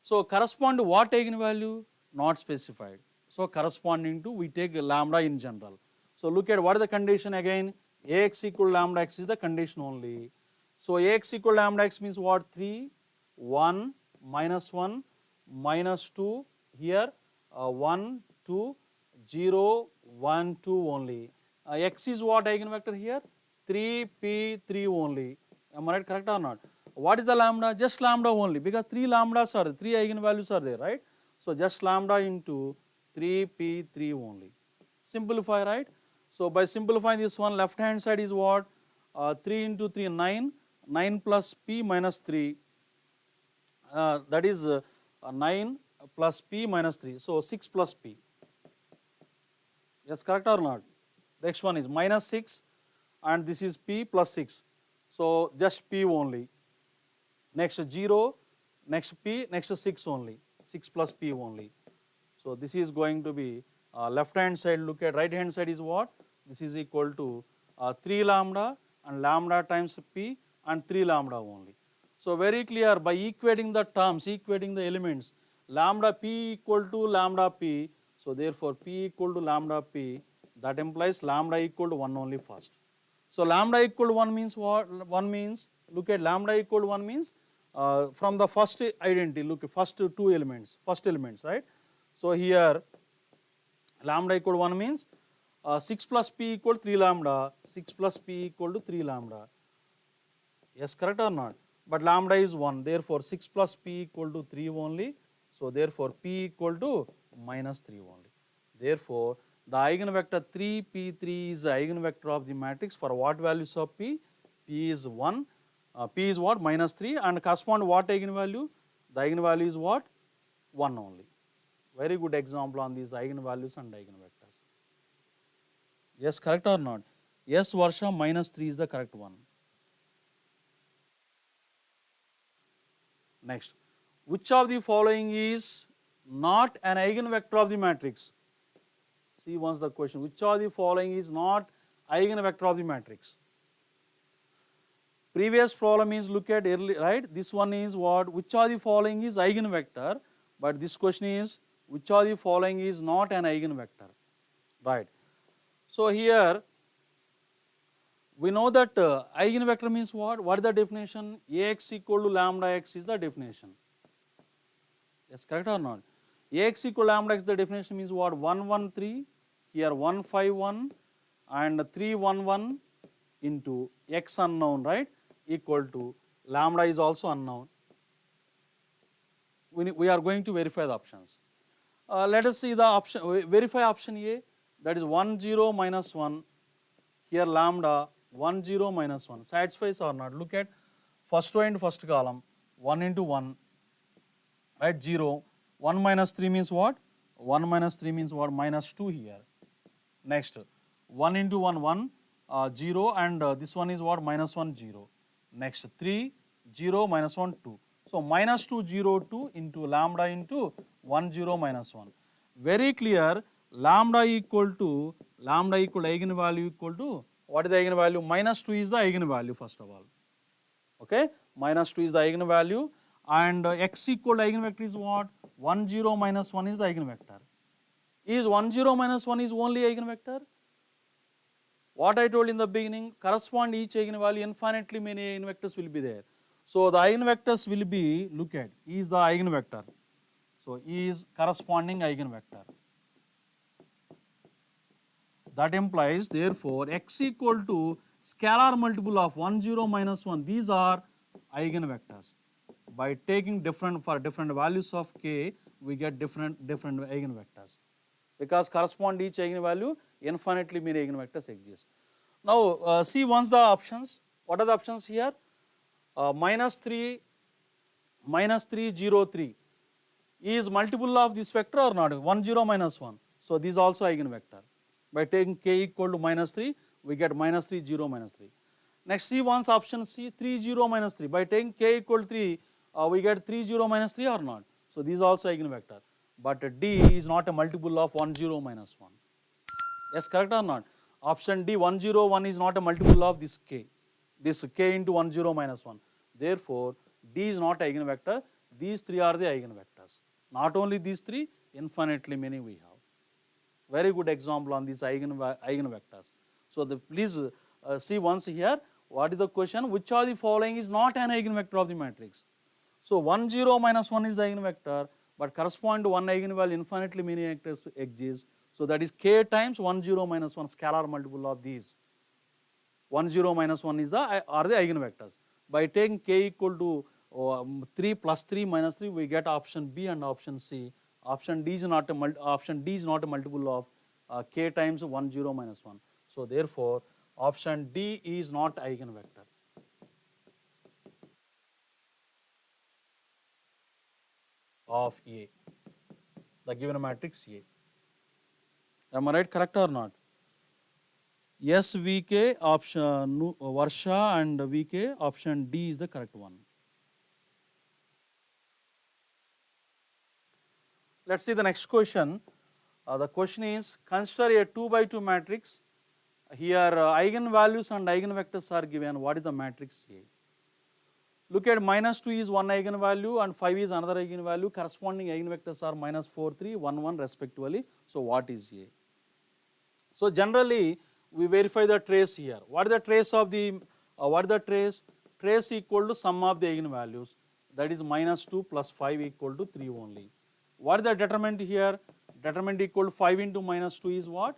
A: so correspond to what eigenvalue? Not specified. So corresponding to, we take lambda in general. So look at what is the condition again? Ax equal lambda x is the condition only. So Ax equal lambda x means what? 3 1 minus 1 minus 2 here 1 2 0 1 2 only. X is what eigenvector here? 3p3 only. Am I right, correct or not? What is the lambda? Just lambda only, because 3 lambdas are there, 3 eigenvalues are there, right? So just lambda into 3p3 only. Simplify, right? So by simplifying this one, left hand side is what? 3 into 3 9, 9 plus p minus 3, that is 9 plus p minus 3, so 6 plus p. Yes, correct or not? The next one is minus 6 and this is p plus 6. So just P only. Next 0, next P, next 6 only, 6 plus P only. So this is going to be left hand side, look at right hand side is what? This is equal to 3 lambda and lambda times P and 3 lambda only. So very clear, by equating the terms, equating the elements, lambda P equal to lambda P, so therefore P equal to lambda P, that implies lambda equal to 1 only first. So lambda equal to 1 means what? 1 means, look at lambda equal to 1 means from the first identity, look at first two elements, right? So here lambda equal to 1 means 6 plus P equal to 3 lambda, 6 plus P equal to 3 lambda. Yes, correct or not? But lambda is 1, therefore 6 plus P equal to 3 only. So therefore P equal to minus 3 only. Therefore the eigenvector 3P3 is the eigenvector of the matrix for what values of P? P is 1, P is what? Minus 3, and correspond to what eigenvalue? The eigenvalue is what? 1 only. Very good example on these eigenvalues and eigenvectors. Yes, correct or not? Yes, Varsha, minus 3 is the correct one. Next, which of the following is not an eigenvector of the matrix? See once the question, which of the following is not eigenvector of the matrix? Previous problem is, look at early, right? This one is what? Which of the following is eigenvector? But this question is, which of the following is not an eigenvector? Right. So here we know that eigenvector means what? What is the definition? Ax equal to lambda x is the definition. Yes, correct or not? Ax equal to lambda x, the definition means what? 1, 1, 3, here 1, 5, 1 and 3, 1, 1 into x unknown, right? Equal to lambda is also unknown. We are going to verify the options. Let us see the option, verify option A, that is 1, 0, minus 1, here lambda 1, 0, minus 1, satisfies or not? Look at first row and first column, 1 into 1, right, 0, 1 minus 3 means what? 1 minus 3 means what? Minus 2 here. Next, 1 into 1, 1, 0, and this one is what? Minus 1, 0. Next, 3, 0, minus 1, 2. So minus 2, 0, 2 into lambda into 1, 0, minus 1. Very clear, lambda equal to eigenvalue equal to, what is the eigenvalue? Minus 2 is the eigenvalue first of all. Okay, minus 2 is the eigenvalue, and x equal to eigenvector is what? 1, 0, minus 1 is the eigenvector. Is 1, 0, minus 1 is only eigenvector? What I told in the beginning, correspond each eigenvalue, infinitely many eigenvectors will be there. So the eigenvectors will be, look at, E is the eigenvector. So E is corresponding eigenvector. That implies, therefore, x equal to scalar multiple of 1, 0, minus 1. These are eigenvectors. By taking different values of k, we get different eigenvectors. Because correspond each eigenvalue, infinitely many eigenvectors exist. Now see once the options. What are the options here? Minus 3, 0, 3 is multiple of this vector or not? 1, 0, minus 1. So this is also eigenvector. By taking k equal to minus 3, we get minus 3, 0, minus 3. Next, see once option C, 3, 0, minus 3. By taking k equal to 3, we get 3, 0, minus 3 or not? So this is also eigenvector. But D is not a multiple of 1, 0, minus 1. Yes, correct or not? Option D, 1, 0, 1 is not a multiple of this k. This k into 1, 0, minus 1. Therefore, D is not eigenvector. These three are the eigenvectors. Not only these three, infinitely many we have. Very good example on these eigenvectors. So please see once here, what is the question? Which of the following is not an eigenvector of the matrix? So 1, 0, minus 1 is the eigenvector, but correspond to one eigenvalue, infinitely many eigenvectors exist. So that is k times 1, 0, minus 1, scalar multiple of these. 1, 0, minus 1 is are the eigenvectors. By taking k equal to 3 plus 3 minus 3, we get option B and option C. Option D is not a multiple of k times 1, 0, minus 1. So therefore, option D is not eigenvector. Of A, the given matrix A. Am I right, correct or not? Yes, VK, option Varsha and VK, option D is the correct one. Let's see the next question. The question is, consider a 2 by 2 matrix. Here eigenvalues and eigenvectors are given. What is the matrix A? Look at minus 2 is one eigenvalue and 5 is another eigenvalue. Corresponding eigenvectors are minus 4, 3, 1, 1 respectively. So what is A? So generally we verify the trace here. What is the trace of the, what is the trace? Trace equal to sum of the eigenvalues, that is minus 2 plus 5 equal to 3 only. What is the determinant here? Determinant equal to 5 into minus 2 is what?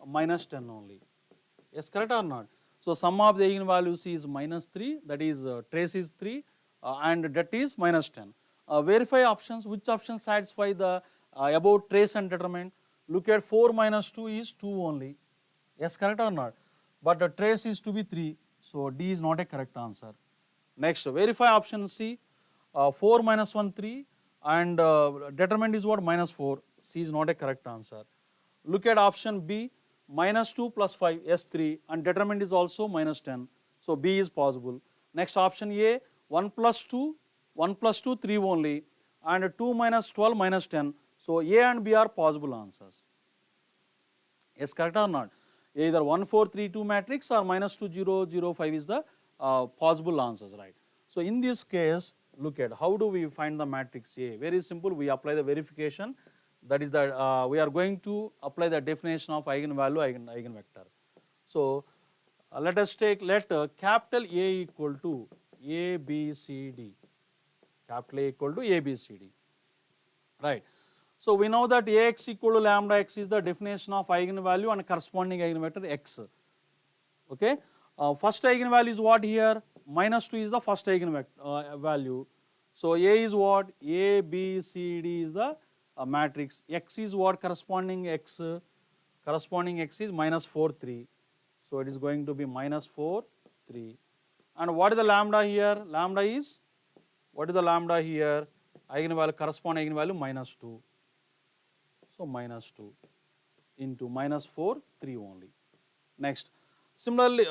A: Minus 10 only. Yes, correct or not? So sum of the eigenvalues is minus 3, that is trace is 3 and that is minus 10. Verify options, which options satisfy the above trace and determinant? Look at 4 minus 2 is 2 only. Yes, correct or not? But the trace is to be 3, so D is not a correct answer. Next, verify option C, 4 minus 1, 3 and determinant is what? Minus 4, C is not a correct answer. Look at option B, minus 2 plus 5, yes 3 and determinant is also minus 10, so B is possible. Next option A, 1 plus 2, 3 only and 2 minus 12 minus 10, so A and B are possible answers. Yes, correct or not? Either 1 4 3 2 matrix or minus 2 0 0 5 is the possible answers, right? So in this case, look at how do we find the matrix A? Very simple, we apply the verification, that is that we are going to apply the definition of eigenvalue, eigenvector. So let us take, let capital A equal to A, B, C, D, capital A equal to A, B, C, D, right? So we know that Ax equal to lambda x is the definition of eigenvalue and corresponding eigenvector x. Okay, first eigenvalue is what here? Minus 2 is the first eigenvector value. So A is what? A, B, C, D is the matrix. X is what? Corresponding x. Corresponding x is minus 4, 3. So it is going to be minus 4, 3. And what is the lambda here? Lambda is, what is the lambda here? Eigenvalue, corresponding eigenvalue minus 2. So minus 2 into minus 4, 3 only. Next, similarly,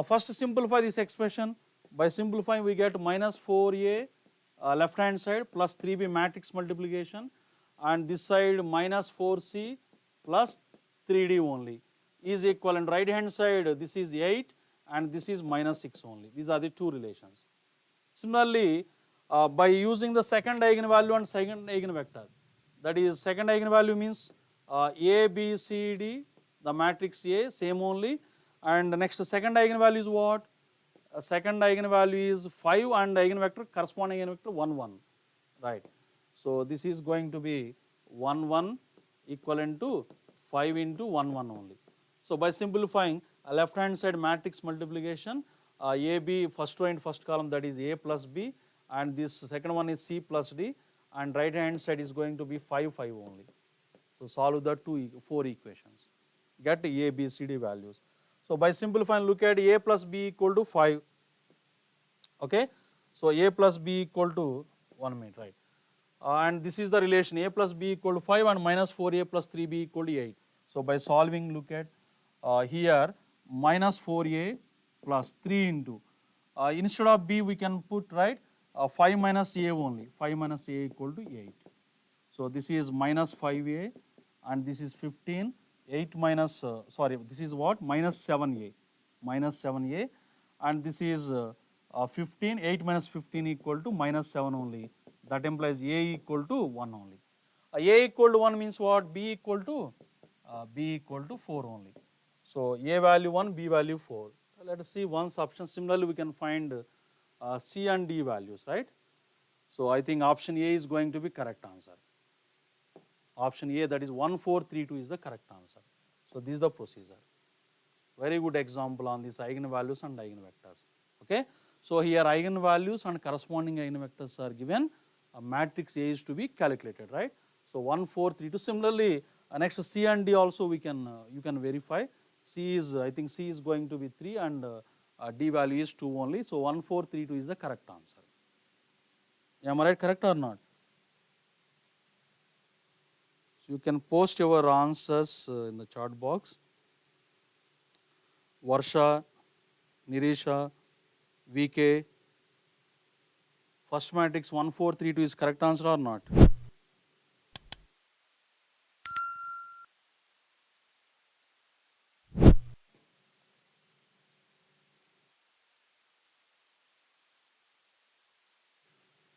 A: first simplify this expression. By simplifying, we get minus 4a left hand side plus 3b matrix multiplication, and this side minus 4c plus 3d only is equivalent. Right hand side, this is 8 and this is minus 6 only. These are the two relations. Similarly, by using the second eigenvalue and second eigenvector, that is second eigenvalue means A, B, C, D, the matrix A, same only. And the next second eigenvalue is what? Second eigenvalue is 5 and eigenvector, corresponding eigenvector 1, 1, right? So this is going to be 1, 1 equivalent to 5 into 1, 1 only. So by simplifying, left hand side matrix multiplication, A, B, first row and first column, that is A plus B, and this second one is C plus D, and right hand side is going to be 5, 5 only. So solve the 4 equations, get A, B, C, D values. So by simplifying, look at A plus B equal to 5, okay? So A plus B equal to 1 minute, right? And this is the relation, A plus B equal to 5 and minus 4A plus 3B equal to 8. So by solving, look at here minus 4A plus 3 into, instead of B we can put, right, 5 minus A only, 5 minus A equal to 8. So this is minus 5A and this is 15, 8 minus, this is what? Minus 7A, minus 7A, and this is 15, 8 minus 15 equal to minus 7 only. That implies A equal to 1 only. A equal to 1 means what? B equal to 4 only. So A value 1, B value 4. Let us see one option. Similarly, we can find C and D values, right? So I think option A is going to be correct answer. Option A, that is 1432 is the correct answer. So this is the procedure. Very good example on these eigenvalues and eigenvectors. Okay. So here eigenvalues and corresponding eigenvectors are given. A matrix A is to be calculated, right? So 1432. Similarly, next C and D also we can you can verify. C is, I think C is going to be 3 and D value is 2 only. So 1432 is the correct answer. Am I right, correct or not? So you can post your answers in the chat box. Varsha, Nirisha, VK. First matrix 1, 4, 3, 2 is correct answer or not?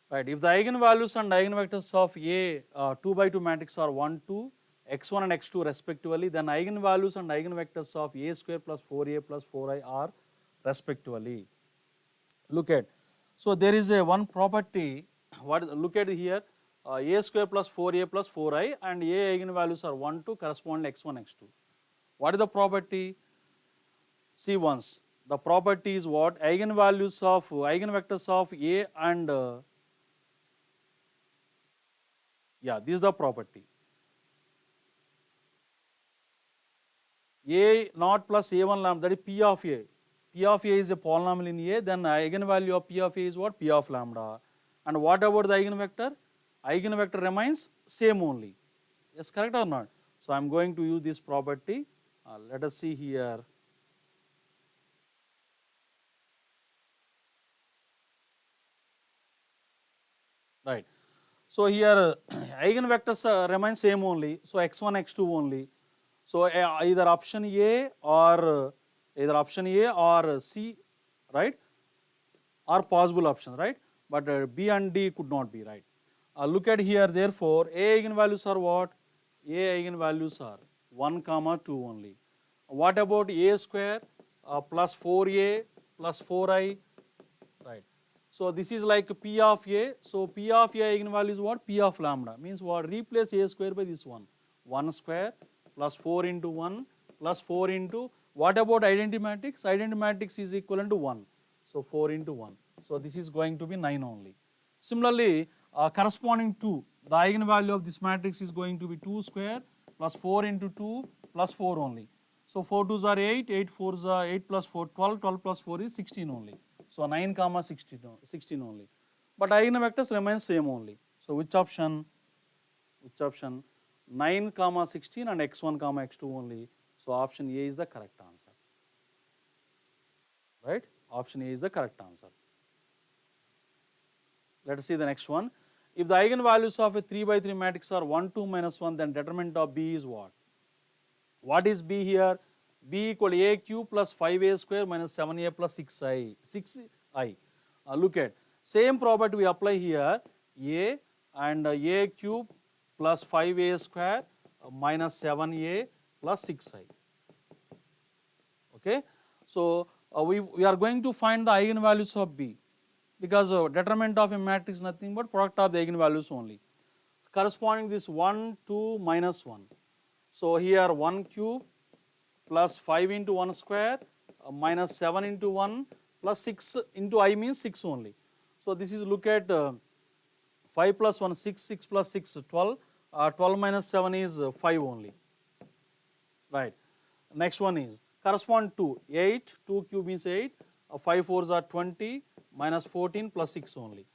A: Right. If the eigenvalues and eigenvectors of A 2 by 2 matrix are 1, 2, x1 and x2 respectively, then eigenvalues and eigenvectors of A square plus 4A plus 4I are respectively. Look at, so there is a one property, look at here, A square plus 4A plus 4I and A eigenvalues are 1, 2 correspond x1, x2. What is the property? See once, the property is what? Eigenvalues of, eigenvectors of A and yeah, this is the property. A naught plus A1 lambda, that is P of A. P of A is a polynomial in A, then eigenvalue of P of A is what? P of lambda. And what about the eigenvector? Eigenvector remains same only. Yes, correct or not? So I am going to use this property. Let us see here. Right. So here eigenvectors remain same only. So x1, x2 only. So either option A or C, right? Are possible options, right? But B and D could not be, right? Look at here, therefore, A eigenvalues are what? A eigenvalues are 1, 2 only. What about A square plus 4A plus 4I, right? So this is like P of A. So P of A eigenvalue is what? P of lambda. Means what? Replace A square by this one. 1 square plus 4 into 1 plus 4 into, what about identity matrix? Identity matrix is equivalent to 1. So 4 into 1. So this is going to be 9 only. Similarly, corresponding to the eigenvalue of this matrix is going to be 2 square plus 4 into 2 plus 4 only. So 4 2s are 8, 8 4s are 8 plus 4, 12, 12 plus 4 is 16 only. So 9, 16 only. But eigenvectors remain same only. So which option? 9, 16 and x1, x2 only. So option A is the correct answer. Right? Option A is the correct answer. Let us see the next one. If the eigenvalues of a 3 by 3 matrix are 1, 2, minus 1, then determinant of B is what? What is B here? B equal to A cube plus 5A square minus 7A plus 6I. Look at, same property we apply here, A and A cube plus 5A square minus 7A plus 6I. Okay. So we are going to find the eigenvalues of B, because determinant of a matrix is nothing but product of the eigenvalues only. Corresponding this 1, 2, minus 1. So here 1 cube plus 5 into 1 square minus 7 into 1 plus 6 into I means 6 only. So this is, look at 5 plus 1 6, 6 plus 6 12, 12 minus 7 is 5 only, right. Next one is correspond to 8, 2 cube means 8, 5 4s are 20 minus 14 plus 6 only.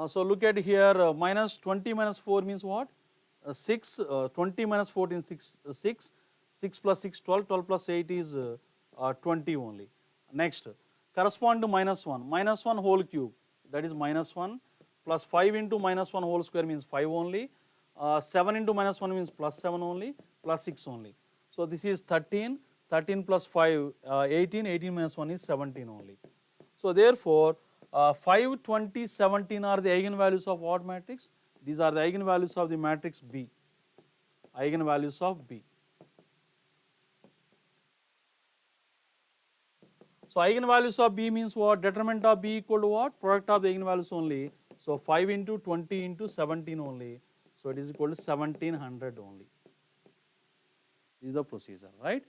A: So look at here, minus 20 minus 4 means what? 6, 20 minus 14 6, 6 plus 6 12, 12 plus 8 is 20 only. Next, correspond to minus 1 whole cube, that is minus 1 plus 5 into minus 1 whole square means 5 only, 7 into minus 1 means plus 7 only, plus 6 only. So this is 13, 13 plus 5 18, 18 minus 1 is 17 only. So therefore 5, 20, 17 are the eigenvalues of what matrix? These are the eigenvalues of the matrix B. Eigenvalues of B. So eigenvalues of B means what? Determinant of B equal to what? Product of the eigenvalues only. So 5 into 20 into 17 only. So it is equal to 1700 only. This is the procedure, right?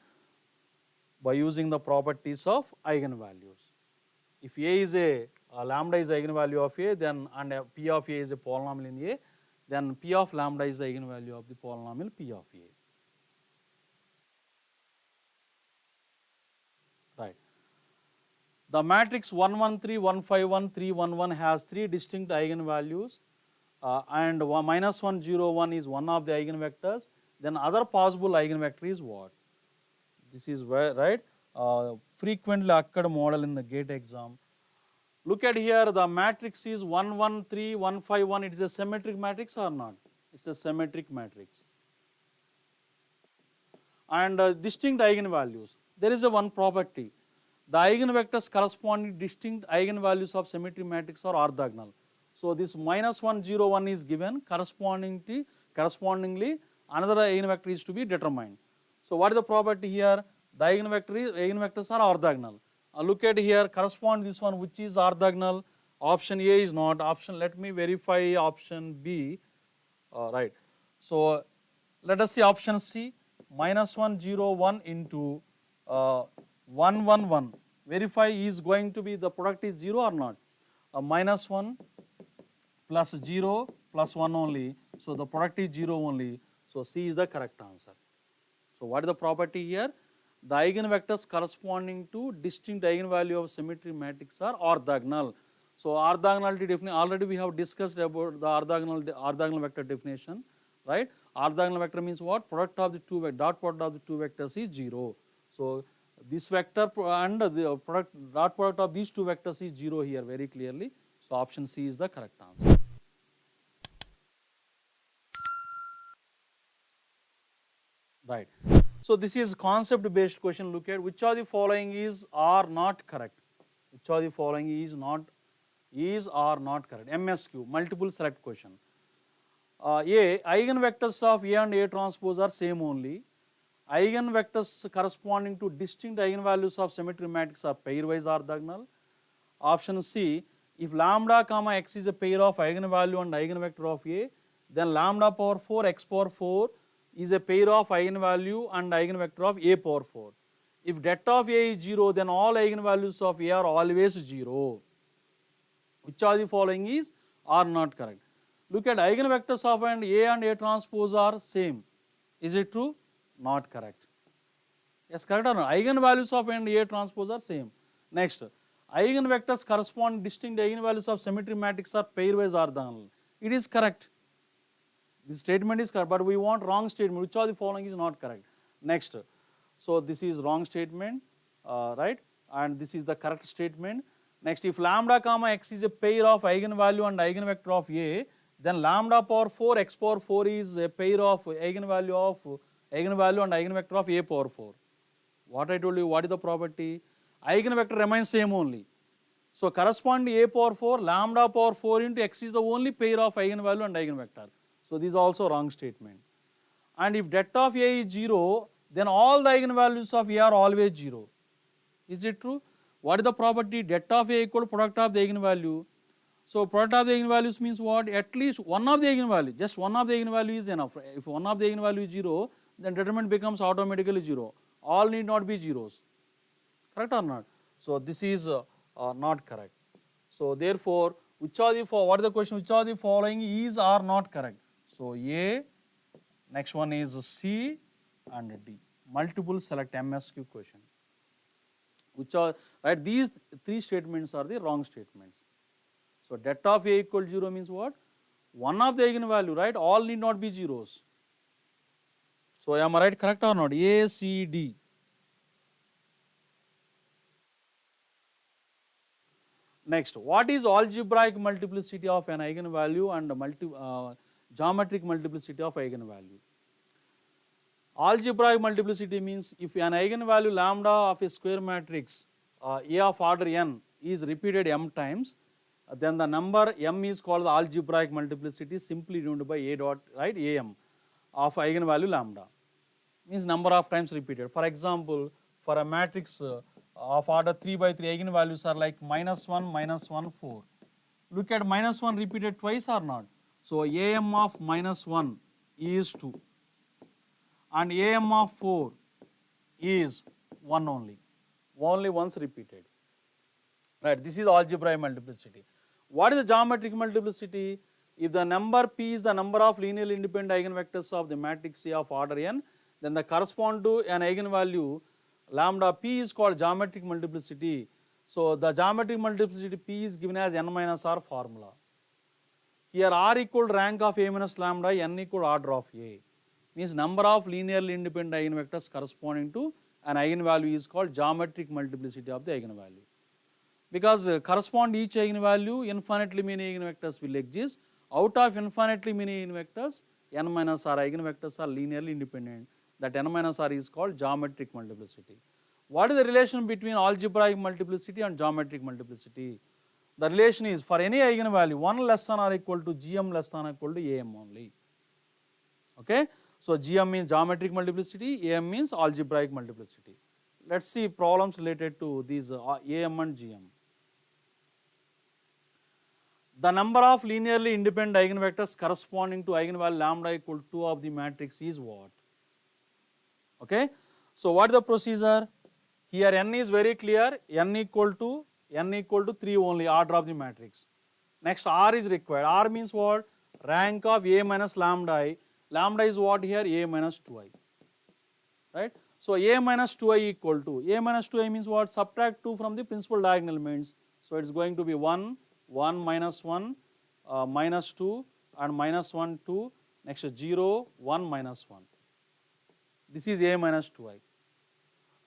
A: By using the properties of eigenvalues. If A is a lambda is the eigenvalue of A, then and P of A is a polynomial in A, then P of lambda is the eigenvalue of the polynomial P of A. Right. The matrix 1, 1, 3, 1, 5, 1, 3, 1, 1 has 3 distinct eigenvalues and minus 1, 0, 1 is one of the eigenvectors. Then other possible eigenvector is what? This is where, right? frequently occurred model in the GATE exam. Look at here, the matrix is 1, 1, 3, 1, 5, 1. It is a symmetric matrix or not? It's a symmetric matrix. And distinct eigenvalues. There is a one property. The eigenvectors corresponding distinct eigenvalues of symmetry matrix are orthogonal. So this minus 1, 0, 1 is given, correspondingly another eigenvector is to be determined. So what is the property here? The eigenvectors are orthogonal. Look at here, correspond this one which is orthogonal. Option A is not. Option, let me verify option B. Right. So let us see option C, minus 1, 0, 1 into 1, 1, 1. Verify is going to be the product is 0 or not? Minus 1 plus 0 plus 1 only. So the product is 0 only. So C is the correct answer. So what is the property here? The eigenvectors corresponding to distinct eigenvalue of symmetry matrix are orthogonal. So orthogonality definition, already we have discussed about the orthogonal vector definition, right? Orthogonal vector means what? Product of the two, dot product of the two vectors is 0. So this vector and the dot product of these two vectors is 0 here very clearly. So option C is the correct answer. Right. So this is concept based question. Look at which of the following is or not correct. Which of the following is or not correct. MSQ, multiple select question. A, eigenvectors of A and A transpose are same only. Eigenvectors corresponding to distinct eigenvalues of symmetry matrix are pairwise orthogonal. Option C, if lambda comma x is a pair of eigenvalue and eigenvector of A, then lambda power 4 x power 4 is a pair of eigenvalue and eigenvector of A power 4. If det of A is 0, then all eigenvalues of A are always 0. Which of the following is or not correct? Look at eigenvectors of A and A transpose are same. Is it true? Not correct. Yes, correct or not? Eigenvalues of A transpose are same. Next, eigenvectors correspond distinct eigenvalues of symmetry matrix are pairwise orthogonal. It is correct. This statement is correct, but we want wrong statement. Which of the following is not correct? Next, so this is wrong statement, right? And this is the correct statement. Next, if lambda comma x is a pair of eigenvalue and eigenvector of A, then lambda power 4 x power 4 is a pair of eigenvalue and eigenvector of A power 4. What I told you, what is the property? Eigenvector remains same only. So corresponding A power 4, lambda power 4 into x is the only pair of eigenvalue and eigenvector. So this is also wrong statement. And if det of A is 0, then all the eigenvalues of A are always 0. Is it true? What is the property? Det of A equal to product of the eigenvalue. So product of the eigenvalues means what? At least one of the eigenvalue, just one of the eigenvalue is enough. If one of the eigenvalue is 0, then determinant becomes automatically 0. All need not be zeros. Correct or not? So this is not correct. So therefore, what is the question? Which of the following is or not correct? So A, next one is C and D. Multiple select MSQ question. Which are, right, these three statements are the wrong statements. So det of A equal to 0 means what? One of the eigenvalue, right? All need not be zeros. So am I right, correct or not? A, C, D. Next, what is algebraic multiplicity of an eigenvalue and geometric multiplicity of eigenvalue? Algebraic multiplicity means if an eigenvalue lambda of a square matrix A of order n is repeated m times, then the number m is called the algebraic multiplicity, simply denoted by A dot, right, am of eigenvalue lambda. Means number of times repeated. For example, for a matrix of order 3 by 3, eigenvalues are like minus 1, minus 1, 4. Look at minus 1 repeated twice or not? So am of minus 1 is 2 and am of 4 is 1 only once repeated. Right, this is algebraic multiplicity. What is the geometric multiplicity? If the number p is the number of linearly independent eigenvectors of the matrix A of order n, then the correspond to an eigenvalue lambda p is called geometric multiplicity. So the geometric multiplicity p is given as n minus r formula. Here r equal to rank of A minus lambda, n equal to order of A. Means number of linearly independent eigenvectors corresponding to an eigenvalue is called geometric multiplicity of the eigenvalue. Because correspond each eigenvalue, infinitely many eigenvectors will exist. Out of infinitely many eigenvectors, n minus r eigenvectors are linearly independent. That n minus r is called geometric multiplicity. What is the relation between algebraic multiplicity and geometric multiplicity? The relation is for any eigenvalue 1 less than or equal to gm less than or equal to am only. Okay? So gm means geometric multiplicity, am means algebraic multiplicity. Let us see problems related to these am and gm. The number of linearly independent eigenvectors corresponding to eigenvalue lambda equal to 2 of the matrix is what? Okay. So what is the procedure? Here n is very clear, n equal to 3 only, order of the matrix. Next r is required. R means what? Rank of a minus lambda I. Lambda is what here? A minus 2i. Right. So a minus 2i equal to, a minus 2i means what? Subtract 2 from the principal diagonal elements. So it is going to be 1, 1 minus 1, minus 2 and minus 1, 2, next 0, 1 minus 1. This is a minus 2i.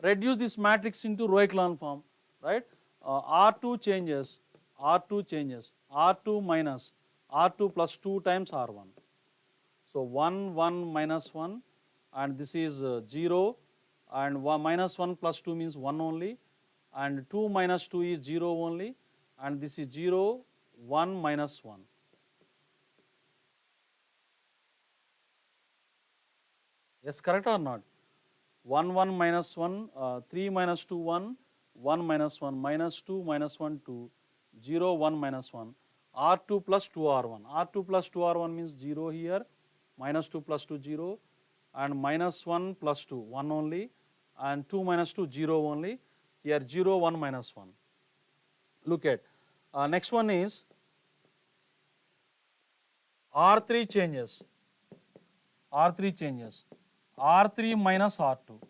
A: Reduce this matrix into row echelon form, right? R2 changes, R2 minus, R2 plus 2 times R1. So 1, 1 minus 1 and this is 0 and 1 minus 1 plus 2 means 1 only and 2 minus 2 is 0 only and this is 0, 1 minus 1. Yes, correct or not? 1, 1 minus 1, 3 minus 2, 1, 1 minus 1, minus 2, minus 1, 2, 0, 1 minus 1, R2 plus 2R1. R2 plus 2R1 means 0 here, minus 2 plus 2, 0, and minus 1 plus 2, 1 only, and 2 minus 2, 0 only, here 0, 1 minus 1. Look at, next one is R3 changes, R3 minus R2.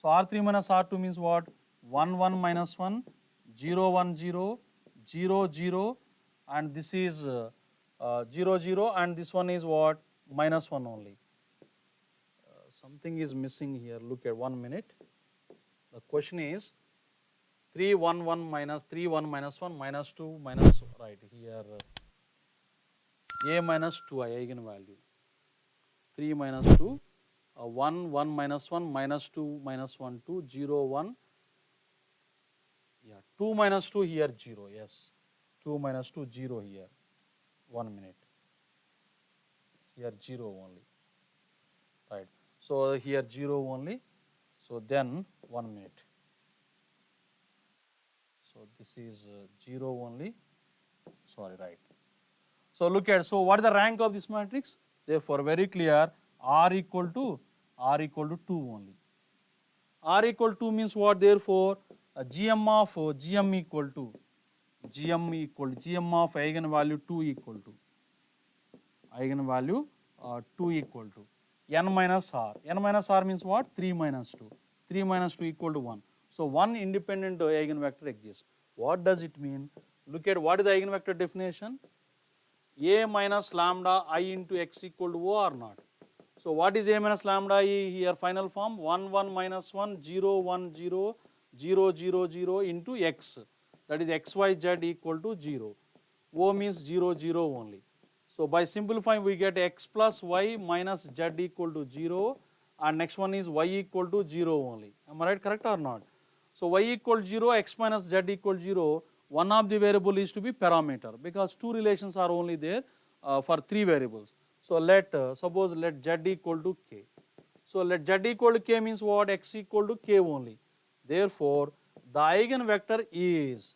A: So R3 minus R2 means what? 1, 1 minus 1, 0, 1, 0, 0, 0, and this is 0, 0, and this one is what? Minus 1 only. Something is missing here. Look at 1 minute. The question is 3, 1, 1 minus 3, 1 minus 1, minus 2, minus, right here, a minus 2i eigenvalue. 3 minus 2, 1, 1 minus 1, minus 2, minus 1, 2, 0, 1. Yeah, 2 minus 2 here 0, yes. 2 minus 2, 0 here. 1 minute. Here 0 only. Right. So here 0 only. So then 1 minute. So this is 0 only. Sorry, right. So look at, so what is the rank of this matrix? Therefore, very clear, R equal to 2 only. R equal to 2 means what? Therefore, GM of GM equal to GM of eigenvalue 2 equal to eigenvalue 2 equal to n minus r. N minus r means what? 3 minus 2. 3 minus 2 equal to 1. So one independent eigenvector exists. What does it mean? Look at what is the eigenvector definition? A minus lambda I into x equal to O or not? So what is A minus lambda I here? Final form 1, 1 minus 1, 0, 1, 0, 0, 0, 0 into x. That is x, y, z equal to 0. O means 0, 0 only. So by simplifying we get x plus y minus z equal to 0 and next one is y equal to 0 only. Am I right, correct or not? So y equal to 0, x minus z equal to 0, one of the variable is to be parameter because two relations are only there for three variables. So suppose let z equal to k. So let z equal to k means what? X equal to k only. Therefore, the eigenvector is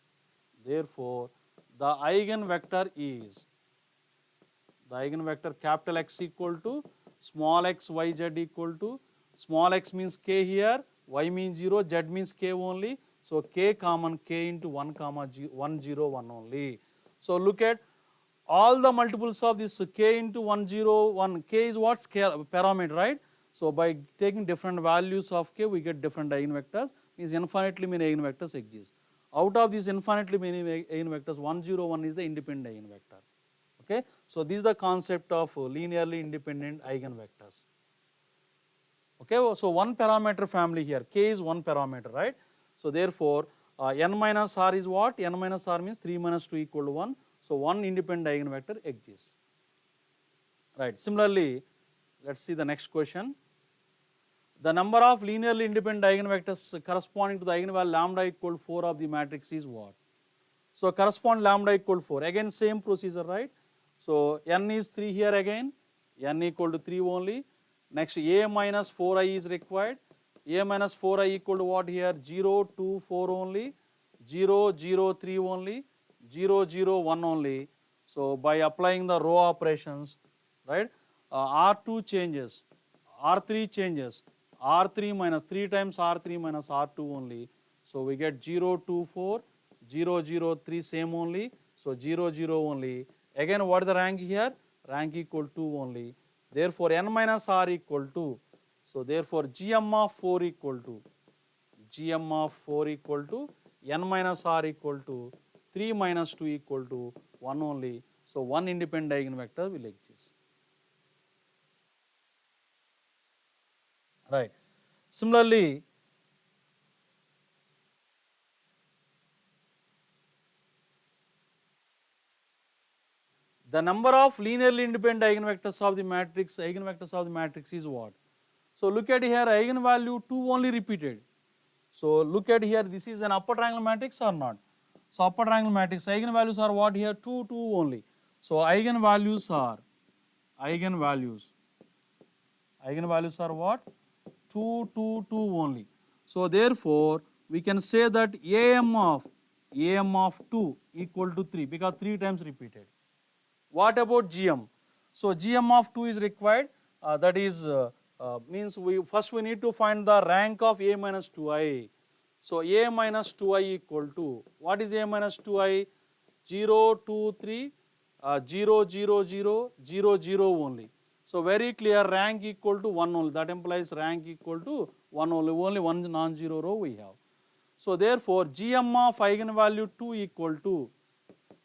A: capital X equal to small x y z equal to small x means k here, y means 0, z means k only. So k common k into 1 comma 1 0 1 only. So look at all the multiples of this k into 1 0 1, k is what? Scale parameter, right? So by taking different values of k we get different eigenvectors, means infinitely many eigenvectors exist. Out of these infinitely many eigenvectors 1 0 1 is the independent eigenvector. Okay? So this is the concept of linearly independent eigenvectors. Okay, so one parameter family here, k is one parameter, right? So therefore, n minus r is what? N minus r means 3 minus 2 equal to 1. So one independent eigenvector exists. Right. Similarly, let's see the next question. The number of linearly independent eigenvectors corresponding to the eigenvalue lambda equal to 4 of the matrix is what? So correspond lambda equal to 4. Again same procedure, right? So n is 3 here again, n equal to 3 only. Next a minus 4i is required. A minus 4i equal to what here? 0, 2, 4 only, 0, 0, 3 only, 0, 0, 1 only. So by applying the row operations, right, R2 changes, R3 changes, R3 minus 3 times R3 minus R2 only. So we get 0, 2, 4, 0, 0, 3 same only. So 0, 0 only. Again what is the rank here? Rank equal 2 only. Therefore n minus r equal to, so therefore gm of 4 equal to, gm of 4 equal to n minus r equal to 3 minus 2 equal to 1 only. So one independent eigenvector will exist. Right. Similarly, the number of linearly independent eigenvectors of the matrix is what? So look at here, eigenvalue 2 only repeated. So look at here, this is an upper triangle matrix or not? So upper triangle matrix, eigenvalues are what here? 2, 2 only. So eigenvalues are are what? 2, 2, 2 only. So therefore we can say that am of 2 equal to 3 because 3 times repeated. What about gm? So gm of 2 is required, that is means we need to find the rank of a minus 2i. So a minus 2i equal to, what is a minus 2i? 0, 2, 3, 0, 0, 0, 0, 0 only. So very clear, rank equal to 1 only, that implies rank equal to 1 only one non-zero row we have. So therefore gm of eigenvalue 2 equal to,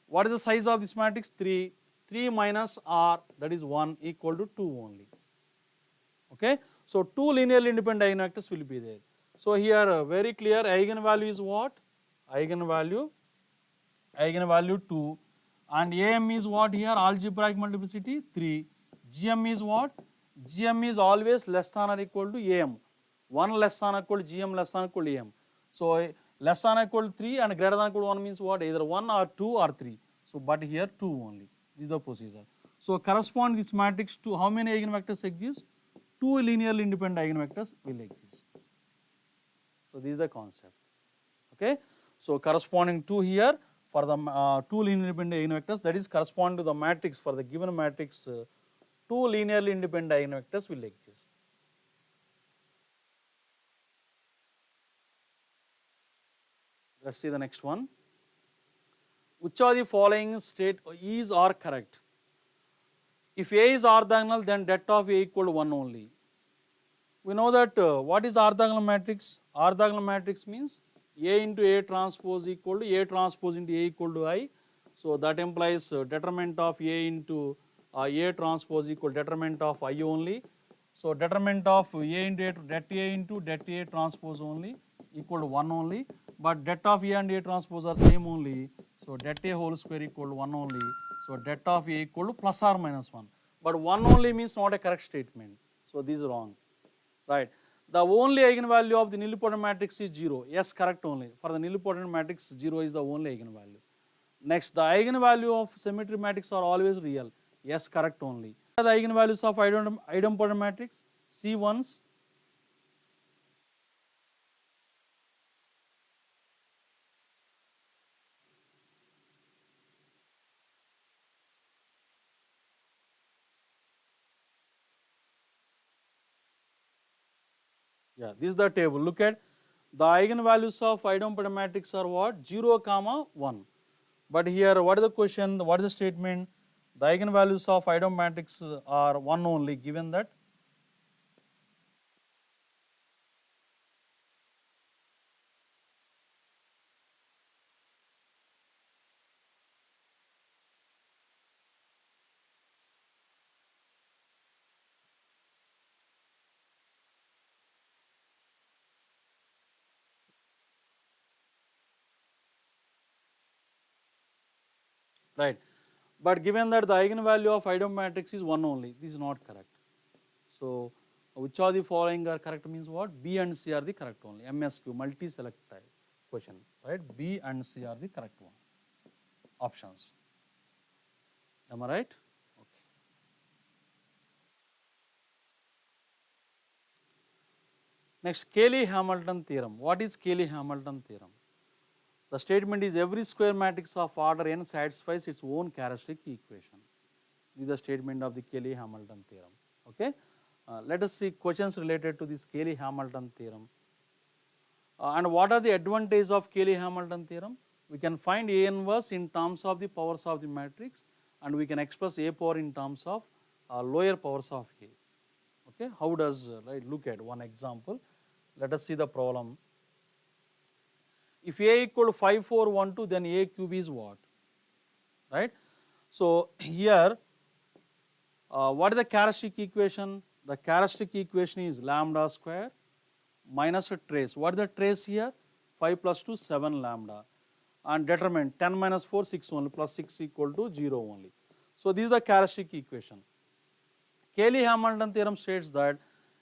A: what is the size of this matrix? 3. 3 minus r, that is 1, equal to 2 only. Okay. So 2 linearly independent eigenvectors will be there. So here very clear, eigenvalue is what? Eigenvalue 2, and am is what here? Algebraic multiplicity 3. Gm is what? Gm is always less than or equal to am. 1 less than or equal to gm less than or equal to am. So less than or equal to 3 and greater than or equal to 1 means what? Either 1 or 2 or 3. So but here 2 only. This is the procedure. So correspond this matrix to how many eigenvectors exist? 2 linearly independent eigenvectors will exist. So this is the concept. Okay. So corresponding to here for the 2 linearly independent eigenvectors, that is correspond to the matrix, for the given matrix 2 linearly independent eigenvectors will exist. Let's see the next one. Which of the following state is or correct? If A is orthogonal, then det of A equal to 1 only. We know that what is orthogonal matrix? Orthogonal matrix means A into A transpose equal to A transpose into A equal to I. So that implies determinant of A into A transpose equal to determinant of I only. So determinant of A into det A transpose only equal to 1 only. But det of A and A transpose are same only. So det A whole square equal to 1 only. So det of A equal to plus or minus 1. But 1 only means not a correct statement. So this is wrong. Right. The only eigenvalue of the nilpotent matrix is 0. Yes, correct only. For the nilpotent matrix, 0 is the only eigenvalue. Next, the eigenvalue of symmetry matrix are always real. Yes, correct only. The eigenvalues of idempotent matrix, C1s. Yeah, this is the table. Look at the eigenvalues of idempotent matrix are what? 0, 1. But here, what is the question? What is the statement? The eigenvalues of idempotent matrix are 1 only, given that right? But given that the eigenvalue of Eigen matrix is 1 only, this is not correct. So which of the following are correct means what? B and C are the correct only. MSQ, multi-select type question, right? B and C are the correct one options. Am I right? Okay. Next, Cayley-Hamilton theorem. What is Cayley-Hamilton theorem? The statement is every square matrix of order n satisfies its own characteristic equation. This is the statement of the Cayley-Hamilton theorem. Okay. Let us see questions related to this Cayley-Hamilton theorem. And what are the advantages of Cayley-Hamilton theorem? We can find A inverse in terms of the powers of the matrix, and we can express A power in terms of lower powers of A. Okay. How does, right, look at one example. Let us see the problem. If A equal to 5, 4, 1, 2, then A cube is what? Right. So here, what is the characteristic equation? The characteristic equation is lambda square minus a trace. What is the trace here? 5 plus 2, 7 lambda. And determinant 10 minus 4, 6 only, plus 6 equal to 0 only. So this is the characteristic equation. Cayley-Hamilton theorem states that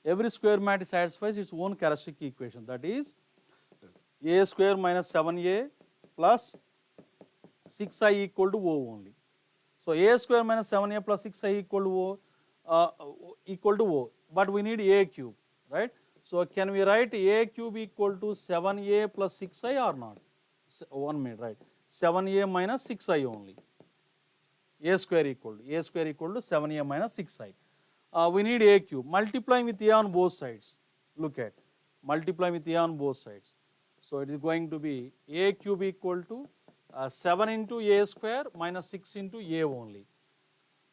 A: every square matrix satisfies its own characteristic equation. That is A square minus 7A plus 6I equal to O only. So A square minus 7A plus 6I equal to O. But we need A cube, right? So can we write A cube equal to 7A plus 6I or not? 1 minute, right? 7A minus 6I only. A square equal to 7A minus 6I. We need A cube. Multiplying with A on both sides. Look at multiplying with A on both sides. So it is going to be A cube equal to 7 into A square minus 6 into A only.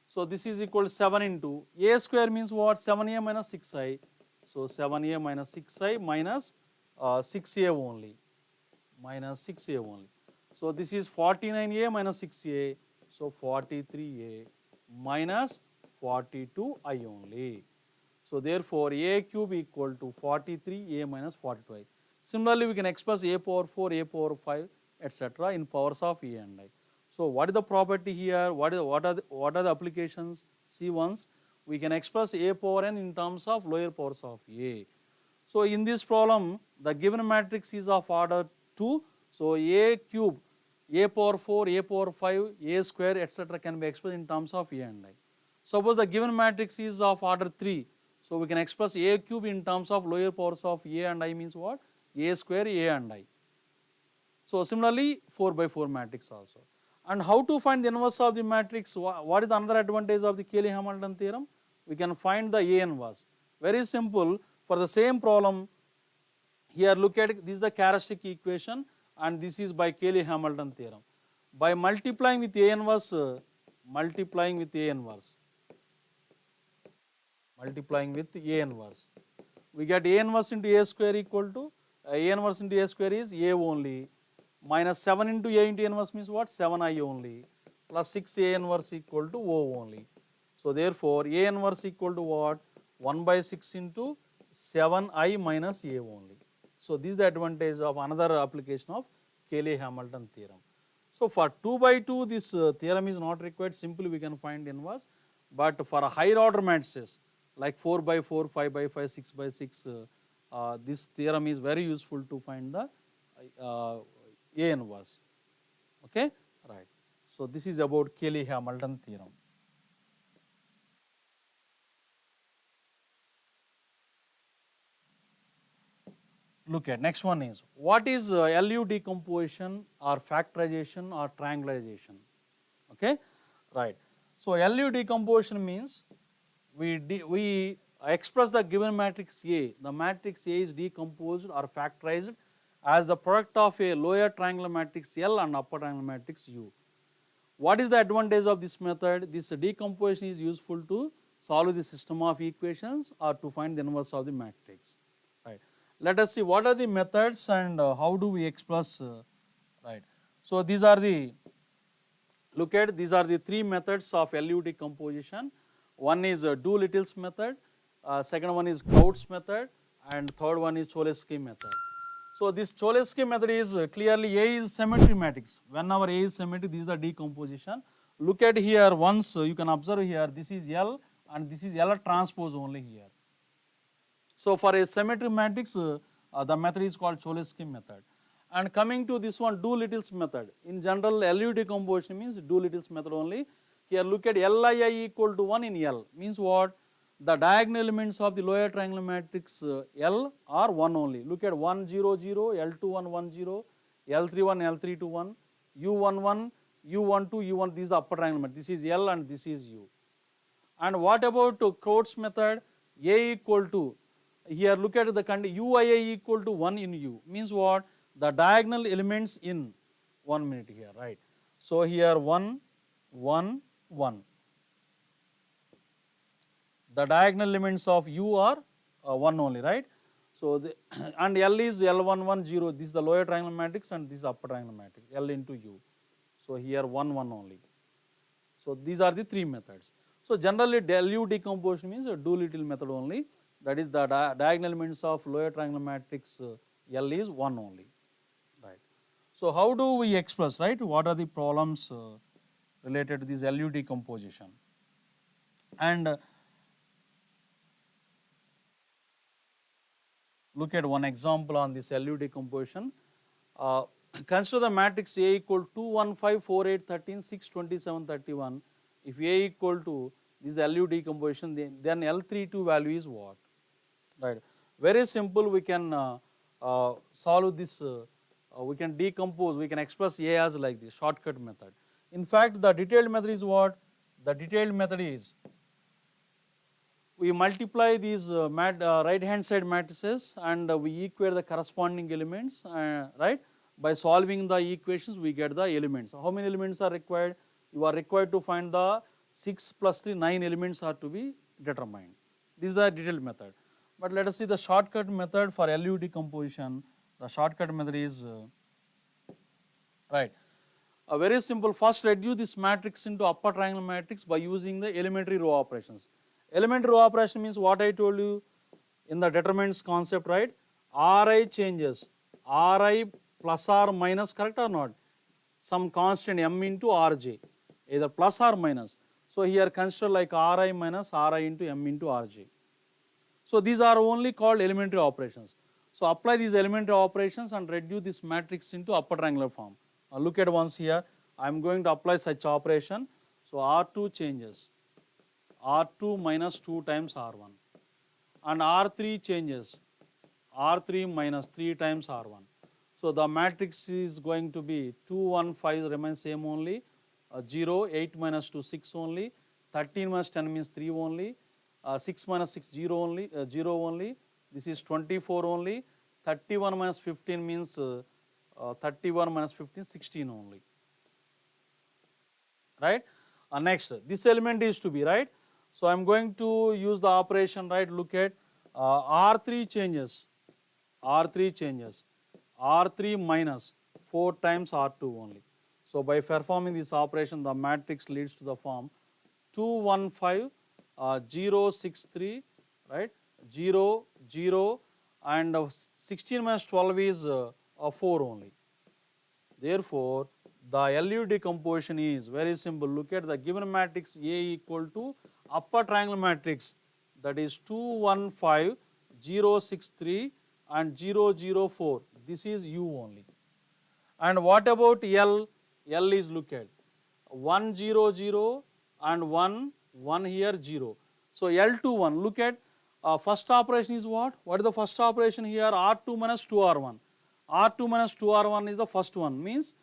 A: So this is equal to 7 into A square means what? 7A minus 6I. So 7A minus 6I minus 6A only. Minus 6A only. So this is 49A minus 6A. So 43A minus 42I only. So therefore A cube equal to 43A minus 42I. Similarly, we can express A power 4, A power 5, etc. in powers of A and I. So what is the property here? What are the applications? See once. We can express A power n in terms of lower powers of A. So in this problem, the given matrix is of order 2. So A cube, A power 4, A power 5, A square, etc. can be expressed in terms of A and I. Suppose the given matrix is of order 3. So we can express A cube in terms of lower powers of A and I means what? A square, A and I. So similarly, 4 by 4 matrix also. And how to find the inverse of the matrix? What is the another advantage of the Cayley-Hamilton theorem? We can find the A inverse. Very simple. For the same problem, here look at it, this is the characteristic equation and this is by Cayley-Hamilton theorem. By multiplying with A inverse, we get A inverse into A square equal to, A inverse into A square is A only, minus 7 into A into A inverse means what? 7I only, plus 6A inverse equal to O only. So therefore, A inverse equal to what? 1 by 6 into 7I minus A only. So this is the advantage of another application of Cayley-Hamilton theorem. So for 2 by 2, this theorem is not required, simply we can find inverse. But for a higher order matrices like 4 by 4, 5 by 5, 6 by 6, this theorem is very useful to find the A inverse. Okay, right. So this is about Cayley-Hamilton theorem. Look at next one is, what is LU decomposition or factorization or triangularization? Okay, right. So LU decomposition means we express the given matrix A. The matrix A is decomposed or factorized as the product of a lower triangular matrix L and upper triangular matrix U. What is the advantage of this method? This decomposition is useful to solve the system of equations or to find the inverse of the matrix. Right. Let us see what are the methods and how do we express, right. So these are the, look at, these are the three methods of LU decomposition. One is Doolittle's method, second one is Kaut's method, and third one is Cholesky method. So this Cholesky method is clearly A is symmetry matrix. Whenever A is symmetry, this is the decomposition. look at here once you can observe here this is L and this is L transpose only here. So for a symmetry matrix the method is called Cholesky method. And coming to this one Doolittle's method, in general LU decomposition means Doolittle's method only. Here look at Lii equal to 1 in L means what? The diagonal elements of the lower triangular matrix L are 1 only. Look at 1 0 0, L2 1 1 0, L3 1 L3 2 1, U1 1, U1 2, U1, this is the upper triangular matrix, this is L and this is U. And what about Coates method? A equal to, here look at the condition Uia equal to 1 in U means what? The diagonal elements in 1 minute here, right? So here 1 1 1. The diagonal elements of U are 1 only, right? So and L is L1 1 0, this is the lower triangular matrix and this is upper triangular matrix, L into U. So here 1 1 only. So these are the three methods. So generally LU decomposition means a Doolittle method only, that is the diagonal elements of lower triangular matrix L is 1 only, right? So how do we express, right? What are the problems related to this LU decomposition? And look at one example on this LU decomposition. Consider the matrix A equal 2 1 5 4 8 13 6 27 31. If A equal to this LU decomposition, then L32 value is what? Right. Very simple. We can solve this. We can decompose. We can express A as like this shortcut method. In fact, the detailed method is what? The detailed method is we multiply these right hand side matrices and we equate the corresponding elements, right? By solving the equations we get the elements. How many elements are required? You are required to find the 6 plus 3, 9 elements are to be determined. This is the detailed method. But let us see the shortcut method for LU decomposition. The shortcut method is right. Very simple. First reduce this matrix into upper triangular matrix by using the elementary row operations. Elementary row operation means what I told you in the determinants concept, right? Ri changes, Ri plus or minus, correct or not? Some constant m into Rj, either plus or minus. So here consider like Ri minus Ri into m into Rj. So these are only called elementary operations. So apply these elementary operations and reduce this matrix into upper triangular form. Look at once here, I am going to apply such operation. So R2 changes, R2 minus 2 times R1 and R3 changes, R3 minus 3 times R1. So the matrix is going to be 2 1 5 remains same only, 0 8 minus 2 6 only, 13 minus 10 means 3 only, 6 minus 6 0 only, 0 only, this is 24 only, 31 minus 15 means 31 minus 15 16 only, right? Next this element is to be, right? So I am going to use the operation, right? Look at R3 changes, R3 changes, R3 minus 4 times R2 only. So by performing this operation the matrix leads to the form 2 1 5 0 6 3, right? 0 0 and 16 minus 12 is 4 only. Therefore the LU decomposition is very simple. Look at the given matrix A equal to upper triangular matrix, that is 2 1 5 0 6 3 and 0 0 4. This is U only. And what about L? L is, look at 1 0 0 and 1 1 here 0. So L2 1, look at first operation is what? What is the first operation here? R2 minus 2R1. R2 minus 2R1 is the first one, means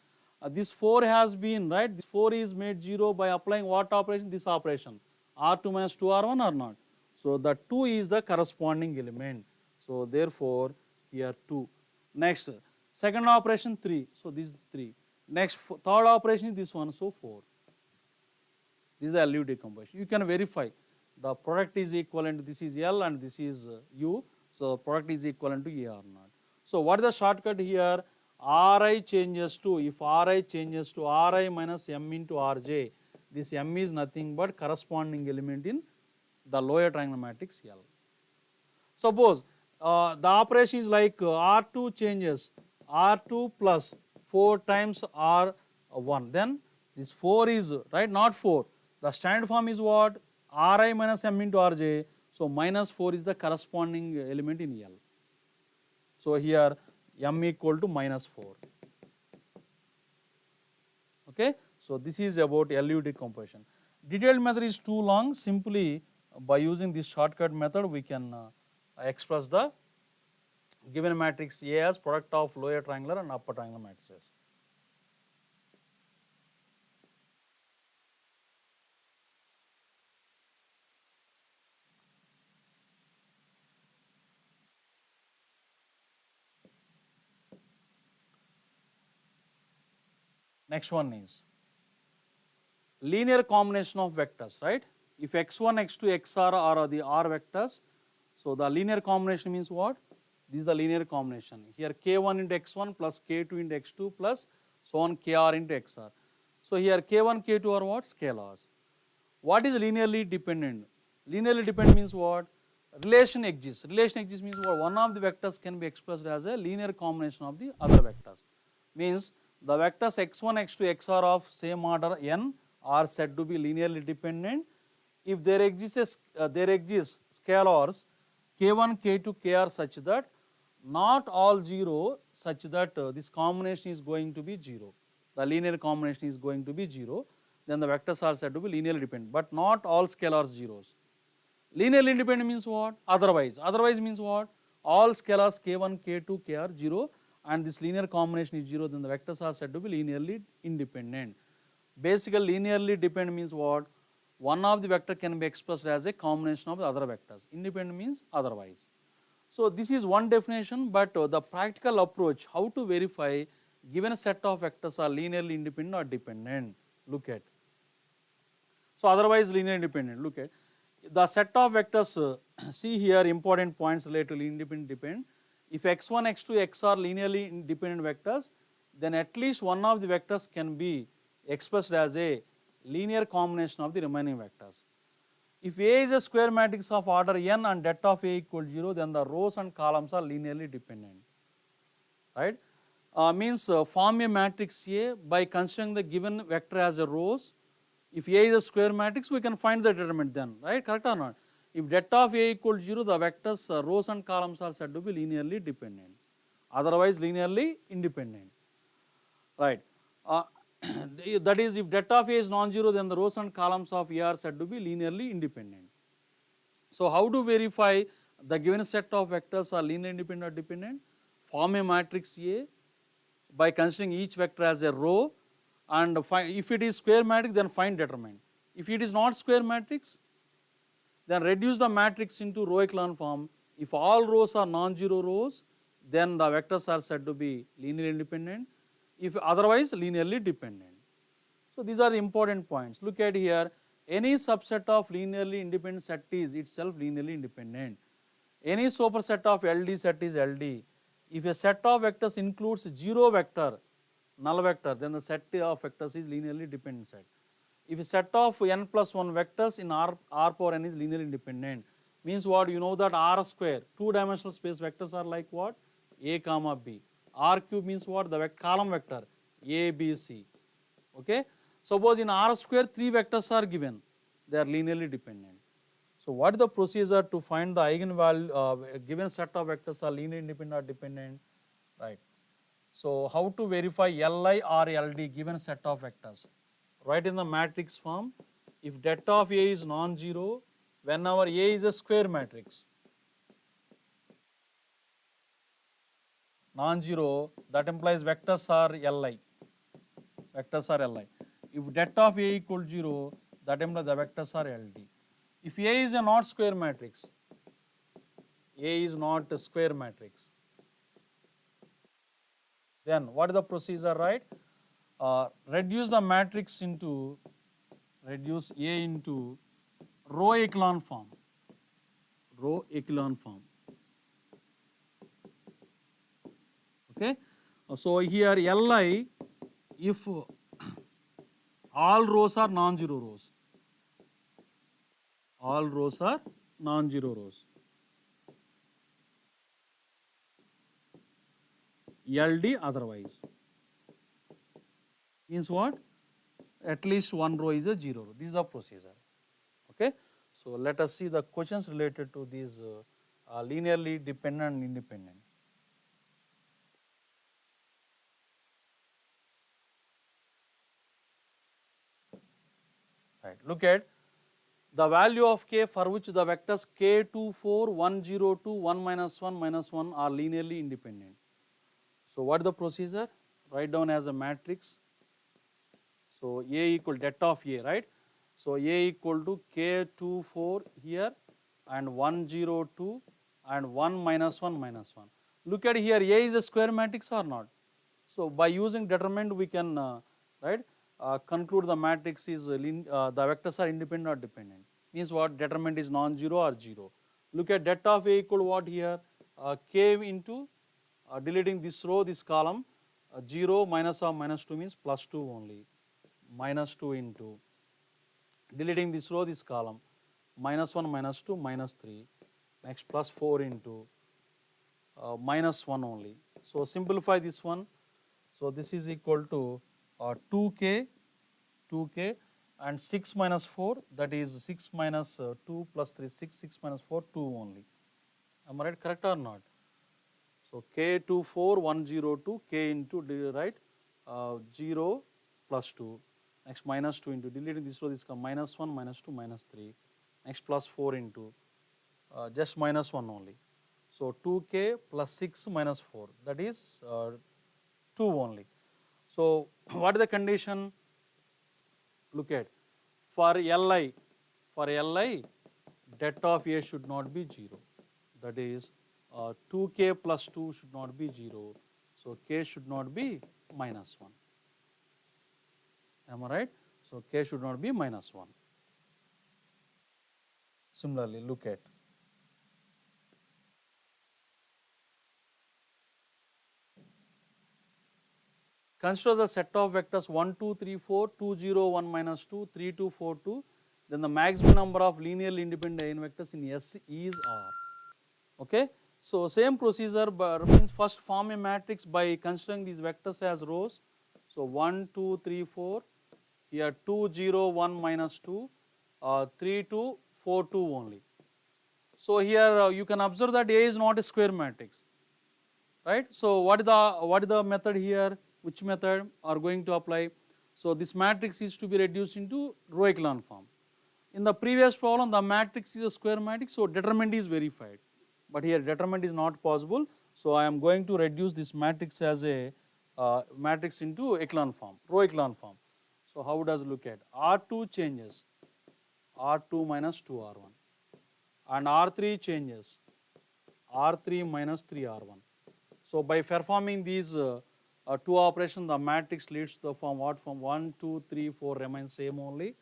A: this 4 has been, right? This 4 is made 0 by applying what operation? This operation. R2 minus 2R1 or not? So the 2 is the corresponding element. So therefore here 2. Next second operation 3. So this is 3. Next third operation is this one. So 4. This is the LU decomposition. You can verify the product is equivalent. This is L and this is U. So product is equivalent to A or not. So what is the shortcut here? Ri changes to, if Ri changes to Ri minus m into Rj, this m is nothing but corresponding element in the lower triangular matrix L. Suppose the operation is like R2 changes, R2 plus 4 times R1, then This 4 is, right, not 4. The standard form is what? Ri minus m into Rj. So minus 4 is the corresponding element in L. So here m equal to minus 4. Okay. So this is about LU decomposition. Detailed method is too long. Simply by using this shortcut method we can express the given matrix A as product of lower triangular and upper triangular matrices. Next one is linear combination of vectors, right? If x1, x2, xr are the R vectors, so the linear combination means what? This is the linear combination. Here k1 into x1 plus k2 into x2 plus so on kr into xr. So here k1, k2 are what? Scalars. What is linearly dependent? Linearly dependent means what? Relation exists. Relation exists means what? One of the vectors can be expressed as a linear combination of the other vectors. Means the vectors x1, x2, xr of same order n are said to be linearly dependent if there exists scalars k1, k2, kr such that not all 0 such that this combination is going to be 0. The linear combination is going to be 0. Then the vectors are said to be linearly dependent, but not all scalars zeros. Linearly independent means what? Otherwise. Otherwise means what? All scalars k1, k2, kr 0 and this linear combination is 0, then the vectors are said to be linearly independent. Basically linearly dependent means what? One of the vector can be expressed as a combination of the other vectors. Independent means otherwise. So this is one definition, but the practical approach, how to verify given a set of vectors are linearly independent or dependent. Look at. So otherwise linear independent. Look at the set of vectors. See here important points related to independent dependent. If x1, x2, x are linearly independent vectors, then at least one of the vectors can be expressed as a linear combination of the remaining vectors. If A is a square matrix of order n and det of A equals 0, then the rows and columns are linearly dependent. Right? Means form a matrix A by considering the given vector as a rows. If A is a square matrix, we can find the determinant then, right? Correct or not? If det of A equals 0, the vectors rows and columns are said to be linearly dependent, otherwise linearly independent, right? That is, if det of A is non-zero, then the rows and columns of A are said to be linearly independent. So how to verify the given set of vectors are linearly independent or dependent? Form a matrix A by considering each vector as a row, and if it is square matrix, then find determinant. If it is not square matrix, then reduce the matrix into row echelon form. If all rows are non-zero rows, then the vectors are said to be linearly independent. If otherwise linearly dependent. So these are the important points. Look at here, any subset of linearly independent set is itself linearly independent. Any superset of LD set is LD. If a set of vectors includes 0 vector, null vector, then the set of vectors is linearly dependent set. If a set of n plus 1 vectors in R power n is linearly independent, means what? You know that R square, 2-dimensional space vectors are like what? A comma B. R cube means what? The column vector A, B, C. Okay. Suppose in R square 3 vectors are given, they are linearly dependent. So what is the procedure to find the eigenvalue given set of vectors are linearly independent or dependent, right? So how to verify Li or LD given set of vectors? Write in the matrix form. If det of A is non-zero, whenever A is a square matrix, non-zero, that implies vectors are Li. Vectors are Li. If det of A equals 0, that implies the vectors are LD. If A is a not square matrix, A is not a square matrix, then what is the procedure, right? Reduce the matrix into, reduce A into row echelon form. Row echelon form. Okay. So here Li, if all rows are non-zero rows, all rows are non-zero rows. LD otherwise. Means what? at least one row is a 0 row. This is the procedure. Okay. So let us see the questions related to these linearly dependent and independent. Right. Look at the value of k for which the vectors k 2 4 1 0 2 1 minus 1 minus 1 are linearly independent. So what is the procedure? Write down as a matrix. So A equal det of A, right? So A equal to k 2 4 here and 1 0 2 and 1 minus 1 minus 1. Look at here, A is a square matrix or not? So by using determinant we can right conclude the matrix is the vectors are independent or dependent. Means what? Determinant is non-zero or 0. Look at det of A equal what here? K into deleting this row, this column, 0 minus or minus 2 means plus 2 only, minus 2 into deleting this row, this column, minus 1 minus 2 minus 3, next plus 4 into minus 1 only. So simplify this one. So this is equal to 2k and 6 minus 4, that is 6 minus 2 plus 3, 6 minus 4, 2 only. Am I right? Correct or not? So k 2 4 1 0 2 k into right 0 plus 2, next minus 2 into deleting this row, this comes minus 1 minus 2 minus 3, next plus 4 into just minus 1 only. So 2k plus 6 minus 4, that is 2 only. So what is the condition? Look at for Li, det of A should not be 0, that is 2k plus 2 should not be 0, so k should not be minus 1. Am I right? So k should not be minus 1. Similarly, look at consider the set of vectors 1 2 3 4 2 0 1 minus 2 3 2 4 2, then the maximum number of linearly independent eigenvectors in S is R. Okay. So same procedure means first form a matrix by considering these vectors as rows. So 1 2 3 4, here 2 0 1 minus 2, 3 2 4 2 only. So here you can observe that A is not a square matrix, right? So what is the method here? Which method are going to apply? So this matrix is to be reduced into row echelon form. In the previous problem, the matrix is a square matrix, so determinant is verified. But here determinant is not possible, so I am going to reduce this matrix as a matrix into echelon form, row echelon form. So how does it look at? R2 changes, R2 minus 2R1, and R3 changes, R3 minus 3R1. So by performing these two operations, the matrix leads to the form what? From 1 2 3 4 remains same only.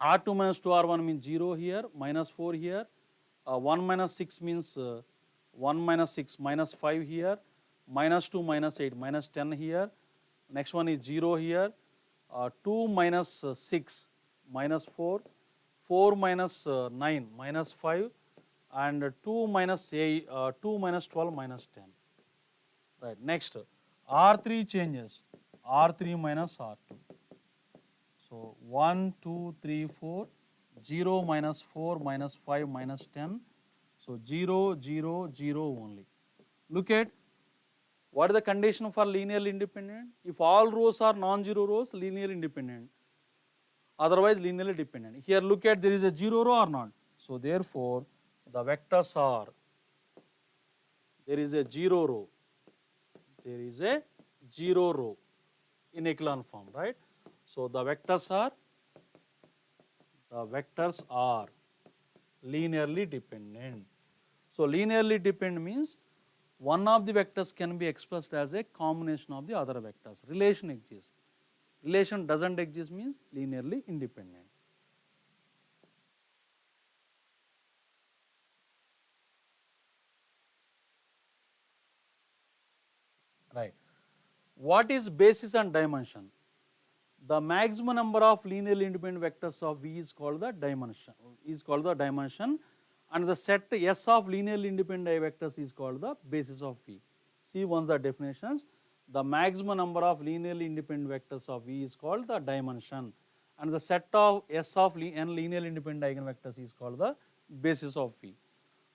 A: R2 minus 2R1 means 0 here, minus 4 here, 1 minus 6 means 1 minus 6 minus 5 here, minus 2 minus 8 minus 10 here, next one is 0 here, 2 minus 6 minus 4, 4 minus 9 minus 5, and 2 minus 8, 2 minus 12 minus 10. Right. Next, R3 changes, R3 minus R2. So 1 2 3 4, 0 minus 4 minus 5 minus 10, so 0 0 0 only. Look at what is the condition for linearly independent? If all rows are non-zero rows, linearly independent, otherwise linearly dependent. Here look at, there is a 0 row or not? So therefore the vectors are, there is a 0 row, there is a 0 row in echelon form, right? So the vectors are linearly dependent. So linearly dependent means one of the vectors can be expressed as a combination of the other vectors. Relation exists. Relation doesn't exist means linearly independent. Right. What is basis and dimension? The maximum number of linearly independent vectors of V is called the dimension, and the set S of linearly independent vectors is called the basis of V. See once the definitions. the maximum number of linearly independent vectors of V is called the dimension, and the set of S of n linearly independent eigenvectors is called the basis of V.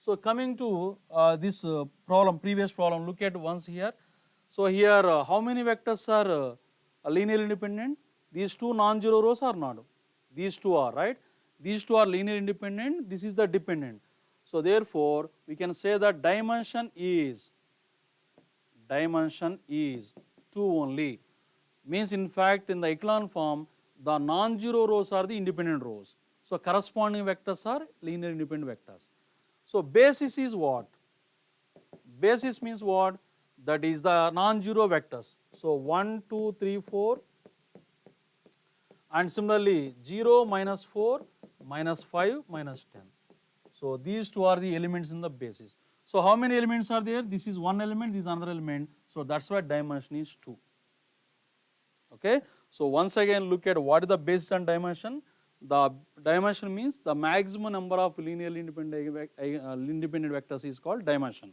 A: So coming to this problem, previous problem, look at once here. So here how many vectors are linearly independent? These two non-zero rows are not. These two are, right? These two are linearly independent, this is the dependent. So therefore, we can say that dimension is 2 only. Means in fact in the echelon form, the non-zero rows are the independent rows. So corresponding vectors are linear independent vectors. So basis is what? Basis means what? That is the non-zero vectors. So 1, 2, 3, 4, and similarly 0, minus 4, minus 5, minus 10. So these two are the elements in the basis. So how many elements are there? This is one element, this is another element. So that's why dimension is 2. Okay. So once again look at what is the basis and dimension. The dimension means the maximum number of linearly independent vectors is called dimension.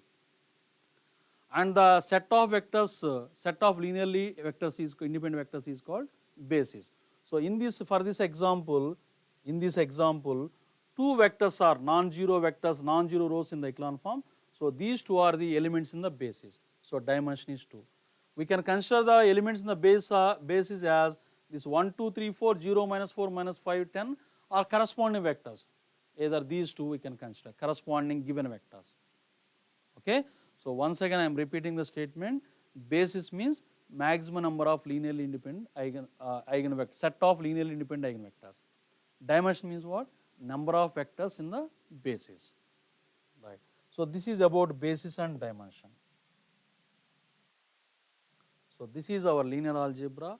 A: And the set of vectors, set of linearly vectors is independent vectors is called basis. So in this, for this example, in this example, two vectors are non-zero vectors, non-zero rows in the echelon form. So these two are the elements in the basis. So dimension is 2. We can consider the elements in the basis as this 1, 2, 3, 4, 0, minus 4, minus 5, 10 are corresponding vectors. Either these two we can consider corresponding given vectors. Okay. So once again I am repeating the statement. Basis means maximum number of linearly independent eigenvectors, set of linearly independent eigenvectors. Dimension means what? Number of vectors in the basis. Right. So this is about basis and dimension. So this is our linear algebra.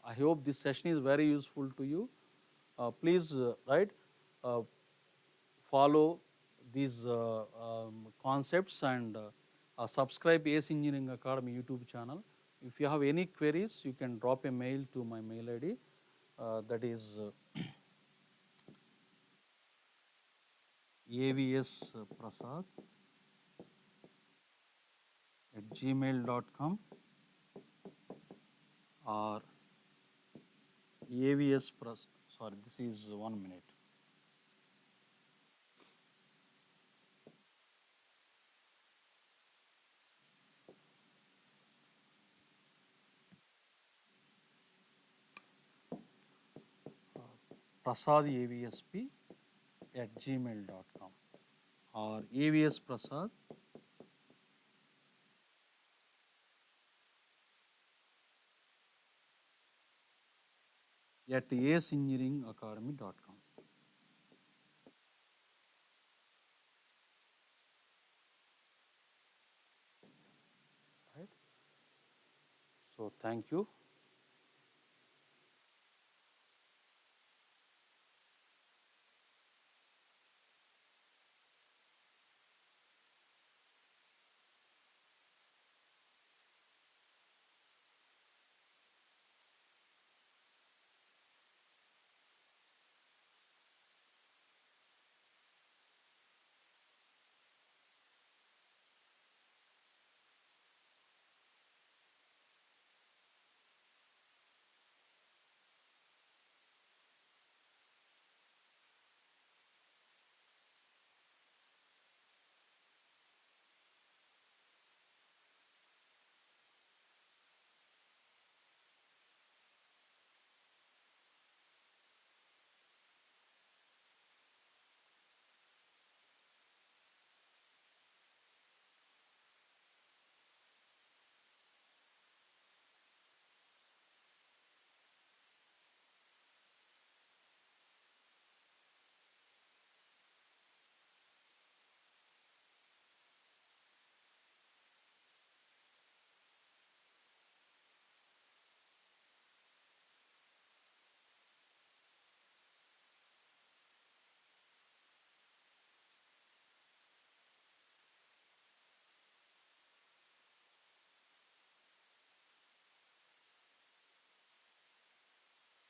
A: I hope this session is very useful to you. Please follow these concepts and subscribe ACE Engineering Academy YouTube channel. If you have any queries, you can drop a mail to my mail ID, that is AVS Prasad @gmail.com or AVS Prasad, sorry, this is 1 minute. Prasad AVSP @gmail.com or AVS Prasad @aceengineeringacademy.com. Right. So thank you.